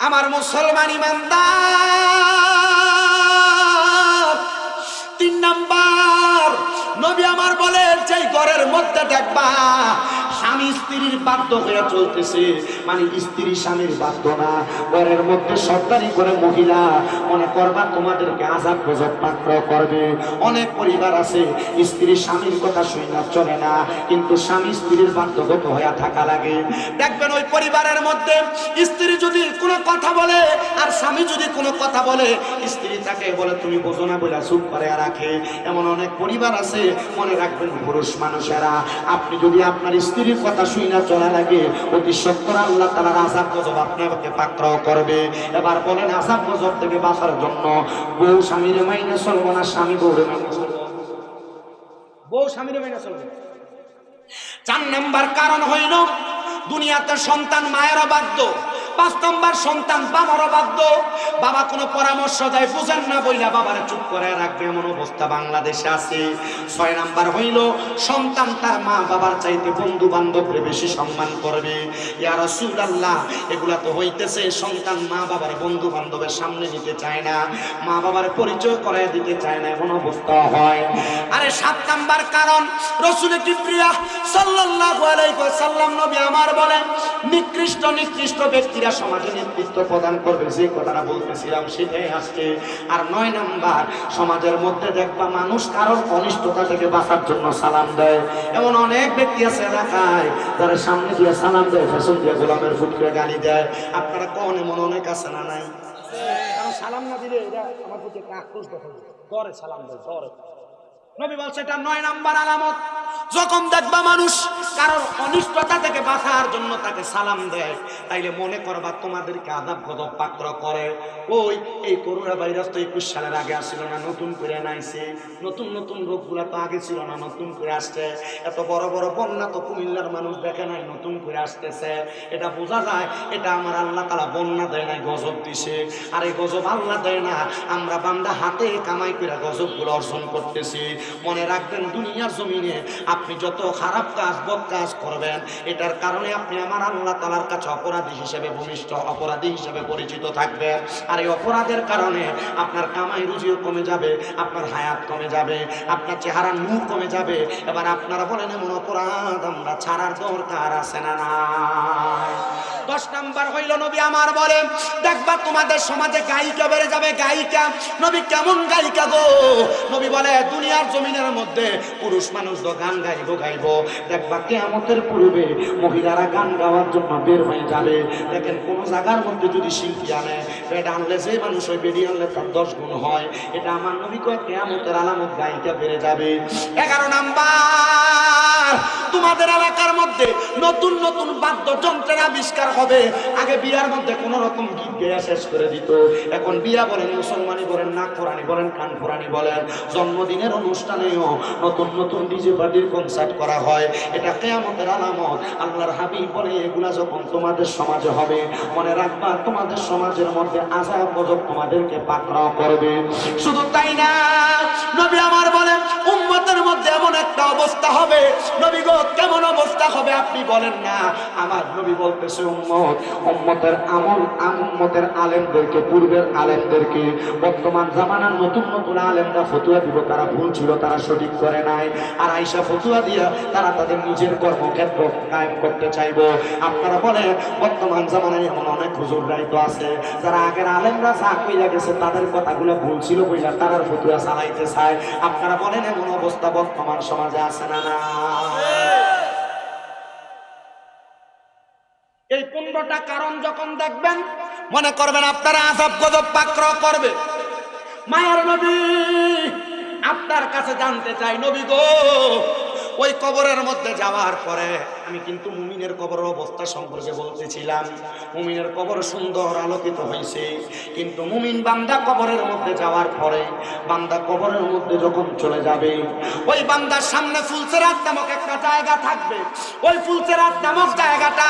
আমার মুসলমান ইমানদার। 3 নাম্বার, নবী আমার বলেন যেই ঘরের মধ্যে দেখবা স্বামী স্ত্রীর বাধ্য হয়ে চলতেছে, মানে স্ত্রী স্বামীর বাধ্য না, ঘরের মধ্যে সরকারি করে মহিলা মনে করবা তোমাদেরকে আযাব গজব পাকড়াও করবে। অনেক পরিবার আছে স্ত্রী স্বামীর কথা শুনে না চলে না, কিন্তু স্বামী স্ত্রীর বাধ্যগত হয়ে থাকা লাগে। দেখবেন ওই পরিবারের মধ্যে স্ত্রী যদি কোনো কথা বলে আর স্বামী যদি কোনো কথা বলে, স্ত্রী তাকে বলে তুমি বোঝো না বলে চুপ করে রাখে। এমন অনেক পরিবার আছে। মনে রাখবেন পুরুষ মানুষেরা, আপনি যদি আপনার স্ত্রীর কথা শুই না চলা লাগে, অতি সত্তর আল্লাহ তাআলার আযাব গজব আপনাকে পাকড়াও করবে। এবার বলেন আযাব গজব থেকে বাঁচার জন্য বউ স্বামীর মাইনে চলবো না স্বামী বউরে মাইনে চলবো? বউ স্বামীর মাইনে চলবে। 4 নাম্বার কারণ হইল দুনিয়াতে সন্তান মায়েরও বাধ্য। 5 নাম্বার, সন্তান বাবারও বাধ্য। বাবা কোনো পরামর্শ দেয় বুঝেন না বইলা বাবারে চুপ করে রাখবে, এমন অবস্থা বাংলাদেশে আছে। 6 নাম্বার হইল সন্তান তার মা বাবার চাইতে বন্ধু বান্ধবরে বেশি সম্মান করবে। ইয়া রাসূলুল্লাহ, এগুলা তো হইতেছে সন্তান মা বাবার বন্ধু বান্ধবের সামনে নিতে চায় না, মা বাবার পরিচয় করায় দিতে চায় না, এমন অবস্থা হয়। আরে 7 নাম্বার কারণ, রাসূল কিবরিয়া সাল্লাল্লাহু আলাইহি ওয়াসাল্লাম নবী আমার বলেন নিকৃষ্ট নিকৃষ্ট ব্যক্তিরা সমাজে নেতৃত্ব প্রদান করবে। যে কথাটা বলতেছিলাম সেটাই আজকে। আর 9 নাম্বার, সমাজের মধ্যে দেখবা মানুষ কারোর অনিষ্টতা থেকে বাঁচার জন্য সালাম দেয়। এমন অনেক ব্যক্তি আছে এলাকায় যারা সামনে দিয়ে সালাম দেয়, ফেসন দিয়ে গোলামের ফুট করে গালি দেয়। আপনারা কোন এমন অনেক আছে না? নাই? কারণ সালাম না দিলে এটা আমার প্রতি আক্রোশ দেখাবে, দরে সালাম দেয়, দরে। নবী বলছে এটা 9 নাম্বার আলামত। যখন দেখবা মানুষ কারোর অনিষ্টতা থেকে বাঁচার জন্য তাকে সালাম দেয়, তাইলে মনে করবা তোমাদেরকে আযাব গজব পাকড়াও করে। ওই এই করোনা ভাইরাস তো 21 সালের আগে আসছিল না, নতুন করে আনাইছে। নতুন নতুন রোগগুলা তো আগে ছিল না, নতুন করে আসছে। এত বড় বড় বন্যা তো কুমিল্লার মানুষ দেখে নাই, নতুন করে আসতেছে। এটা বোঝা যায় এটা আমার আল্লাহ তাআলা বন্যা দেয় নাই, গজব দিছে। আর এই গজব আল্লাহ দেয় না, আমরা বান্দা হাতে কামাই করে গজবগুলো অর্জন করতেছি। মনে রাখবেন দুনিয়ার জমিনে আপনি যত খারাপ কাজ বদ কাজ করবেন, এটার কারণে আপনি আমার আল্লাহ তাআলার কাছে অপরাধী হিসেবে ভূমিষ্ঠ অপরাধী হিসেবে পরিচিত থাকবেন। আর এই অপরাধের কারণে আপনার কামাই রুজিও কমে যাবে, আপনার হায়াত কমে যাবে, আপনার চেহারার নূর কমে যাবে। এবার আপনারা বলেন এমন অপরাধ আমরা ছাড়ার দরকার আছে না? না। 10 নাম্বার হইল নবী আমার বলে দেখবা তোমাদের সমাজে গায়িকা বেড়ে যাবে। গায়িকা, নবী কেমন গায়িকা গো? নবী বলে দুনিয়ার জমিনের মধ্যে পুরুষ মানুষ তো গান গাইব। দেখবা কিয়ামতের পূর্বে মহিলারা গান গাওয়ার জন্য বের হয়ে যাবে। দেখেন কোন জায়গার মধ্যে যদি শিল্পী আনে, বেড আনলে যে মানুষ হয়, বেডি আনলে তার 10 গুণ হয়। এটা আমার নবী কয় কিয়ামতের আলামত, গায়িকা বেড়ে যাবে। 11 নাম্বার, তোমাদের এলাকার মধ্যে নতুন নতুন বাদ্যযন্ত্রের আবিষ্কার হবে। আগে বিয়ার মধ্যে কোন রকম গীত গেয়ে শেষ করে দিত, এখন বিয়া বলেন, মুসলমানি বলেন, নাক ফোরানি বলেন, কান ফোরানি বলেন, জন্মদিনের অনুষ্ঠানেও নতুন নতুন ডিজে পার্টির কনসার্ট করা হয়। এটা কিয়ামতের আলামত। আল্লাহর হাবিব বলে এগুলা যখন তোমাদের সমাজে হবে, মনে রাখবা তোমাদের সমাজের মধ্যে আযাব গজব তোমাদেরকে পাকড়াও করবে। শুধু তাই না, নবী আমার বলেন উম্মতের মধ্যে এমন একটা অবস্থা হবে, নবী গো কেমন অবস্থা হবে আপনি বলেন না। আমার নবী বলতেছে উম্মতের উম্মতের আলেমদেরকে, পূর্বের আলেমদেরকে বর্তমান জামানার নতুন নতুন আলেমরা ফতোয়া দিব, তারা ভুল ছিল, তারা সঠিক করে নাই, আর আয়েশা ফতোয়া দিয়া তারা তাদের নিজের কর্মক্ষেত্র কায়েম করতে চাইবো। আপনারা বলেন বর্তমান জামানায় এমন অনেক হুজুররাই তো আছে যারা আগের আলেমরা যা কইলা গেছে তাদের কথাগুলো ভুল ছিল কইলা তারার ফতোয়া চালাইতে চায়। আপনারা বলেন এমন অবস্থা বর্তমান সমাজে আছে না? না। এই 15টা কারণ যখন দেখবেন মনে করবেন আপনারা আযাব গজব পাকড়াও করবে। মায়ার নবী আপনার কাছে জানতে চাই, নবী গো ওই কবরের মধ্যে যাওয়ার পরে, আমি কিন্তু মুমিনের কবরের অবস্থা সম্পর্কে বলতেছিলাম, মুমিনের কবর সুন্দর আলোকিত হয়েছে, কিন্তু মুমিন বান্দা কবরের মধ্যে যাওয়ার পরে, বান্দা কবরের মধ্যে যখন চলে যাবে, ওই বান্দার সামনে ফুলসেরাত নামক একটা জায়গা থাকবে। ওই ফুলসেরাত নামক জায়গাটা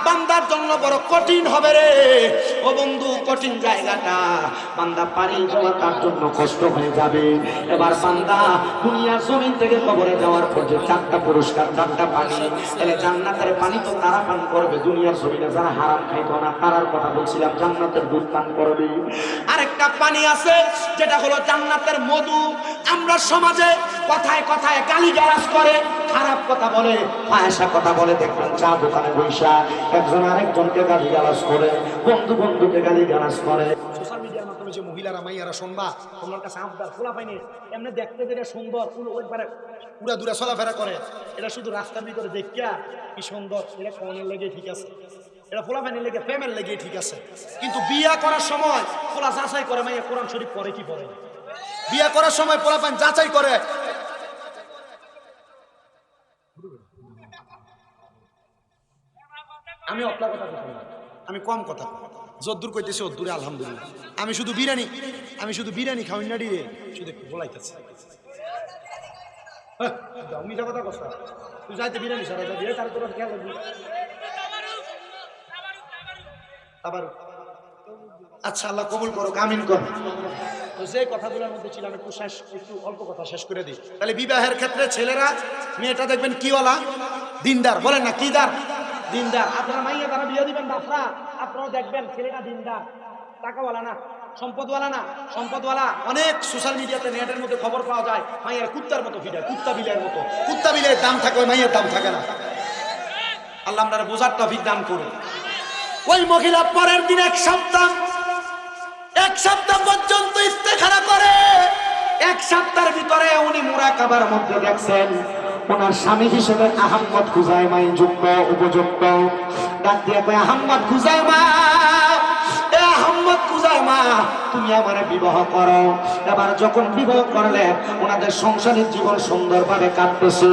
বান্দার জন্য বড় কঠিন হবে রে ও বন্ধু, কঠিন জায়গাটা বান্দা পানি যাওয়া তার জন্য কষ্ট হয়ে যাবে। এবার বান্দা দুনিয়ার জমিন থেকে কবরে যাওয়ার পর যে 4টা পুরস্কার, 4টা পানি, তাহলে জান্নাতের পানি তো তারা পান করবে, দুনিয়ার জমিনে যারা হারাম খাইতো না তারার কথা বলছিলাম, জান্নাতের দুধ পান করবে। আরেকটা পানি আছে যেটা হলো জান্নাতের মধু। আমরা সমাজে কথায় কথায় গালিগালাজ করে, খারাপ কথা বলে, ফাহিশা কথা বলে, দেখবেন চা দোকানে বৈশা একজন আরেকজনকে গালিগালাজ করে, বন্ধু বন্ধুকে গালিগালাজ করে। সোশ্যাল মিডিয়ার মাধ্যমে যে মহিলারা মাইয়ারা শুনবা, তোমার কাছে আবদার খোলা পাইনি, এমনি দেখতে যেটা সুন্দর ওইবারে পুরা দূরে চলাফেরা করে, এটা শুধু রাস্তার ভিতরে দেখিয়া কি সুন্দর, এটা কনের লেগে ঠিক আছে, এটা ফোলা পাইনি লেগে প্রেমের লেগে ঠিক আছে, কিন্তু বিয়া করার সময় ফোলা যাচাই করে মাইয়া কোরআন শরীফ পড়ে কি পড়ে। বিয়া করার সময় পোলা পান যাচাই করে। আমি আপনার কথা বলছি, আমি কম কথা যদ্দূর কইতেছি ওদ্দূরে আলহামদুলিল্লাহ। আমি শুধু বিরিয়ানি খাওয়াই না দিয়ে শুধু একটু বলাইতেছি। মিঠা কথা কথা তুই যাইতে বিরিয়ানি সারা যাবি, তার তোর খেয়াল রাখবি। আবার আচ্ছা আল্লাহ কবুল করো, আমিন কর। যে কথাগুলোর মধ্যে ছিল আমি একটু অল্প কথা শেষ করে দিই। তাহলে বিবাহের ক্ষেত্রে ছেলেরা মেয়েটা দেখবেন কিওয়ালা, দিনদার, বলেন না কিদার, দিনদার। আপনারা মাইয়া তারা বিয়ে দিবেন বাপরা, আপনারা দেখবেন ছেলেটা দিনদার, টাকাওয়ালা না, সম্পদওয়ালা না, সম্পদওয়ালা। অনেক সোশ্যাল মিডিয়াতে নেটের মধ্যে খবর পাওয়া যায় মাইয়ার কুত্তার মতো ফিডার, কুত্তা বিলের মতো, কুত্তা বিলের দাম থাকে ওই মাইয়ের দাম থাকে না। আল্লাহ আপনারা বোঝার তৌফিক দান করুন। ওই মহিলা পরের দিন এক সপ্তাহ পর্যন্ত ইস্তেখারা করে। এক সপ্তাহের ভিতরে উনি মুরাকাবার মধ্যে দেখছেন ওনার স্বামী হিসেবে আহমদ খুজাইমা যোগ্য, উপযুক্ত। ডাক দিয়ে কয়, আহমদ খুজাইমা, এ আহমদ খুজাইমা, তুমি আমারে বিবাহ করো। এবার যখন বিবাহ করলে ওনাদের সংসারের জীবন সুন্দরভাবে কাটতেছে।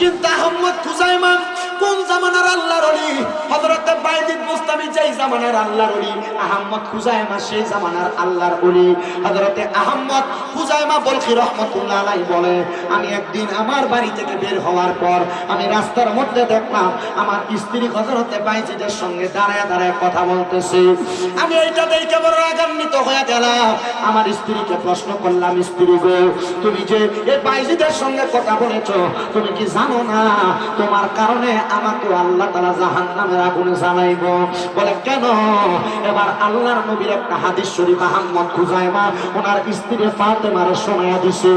কিন্তু আহমদ খুজাইমা কোন জামানার আল্লাহর ওলি? হযরতে বাইজিদ বুস্তামি যেই জামানার আল্লাহর ওলি, আহমদ খুজাইমা সেই জামানার আল্লাহর ওলি। হযরতে আহমদ খুজাইমা বলখি রাহমাতুল্লাহ আলাইহি বলে, আমি একদিন আমার বাড়ি থেকে বের হওয়ার পর আমি রাস্তার মধ্যে দেখলাম আমার স্ত্রী হযরতে বাইজিদের সঙ্গে দাঁড়ায় দাঁড়ায় কথা বলতেছে। আমি এইটা দেখে বড় রাগান্বিত হয়ে গেলাম। আমার স্ত্রীকে প্রশ্ন করলাম, স্ত্রী গো, তুমি যে এই বাইজিদের সঙ্গে কথা বলেছো, তুমি কি জানো না তোমার কারণে আমাকে আল্লাহ তাআলা জাহান্নামের আগুনে জ্বালাইব? বলে কেন? এবার আল্লাহর নবীর একটা হাদিস শরীফ আহমদ খুজাইমা ওনার স্ত্রী ফাতেমার শোনায়া দিছে।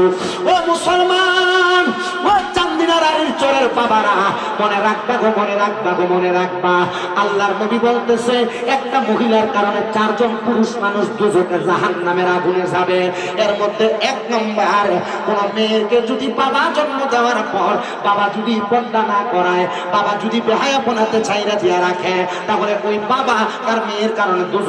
ও মুসলমান, ও চান্দিনার আলীর চরের বাবারা, মনে রাখবা গো, মনে রাখবা গো, মনে রাখবা। আল্লাহর নবী বলতেছে একটা মহিলার কারণে 4 জন পুরুষ মানুষ দুজকে জাহান্নামের আগুনে যাবে। এর মধ্যে 1 নম্বর, কোন মেয়েকে যদি বাবা জন্ম দেওয়ার পর বাবা যদি পর্দা না করায়, বাবা যদি বেহায়াপনাতে ছাইরা দিয়া রাখে, তাহলে ওই বাবা তার মেয়ের কারণে দুজক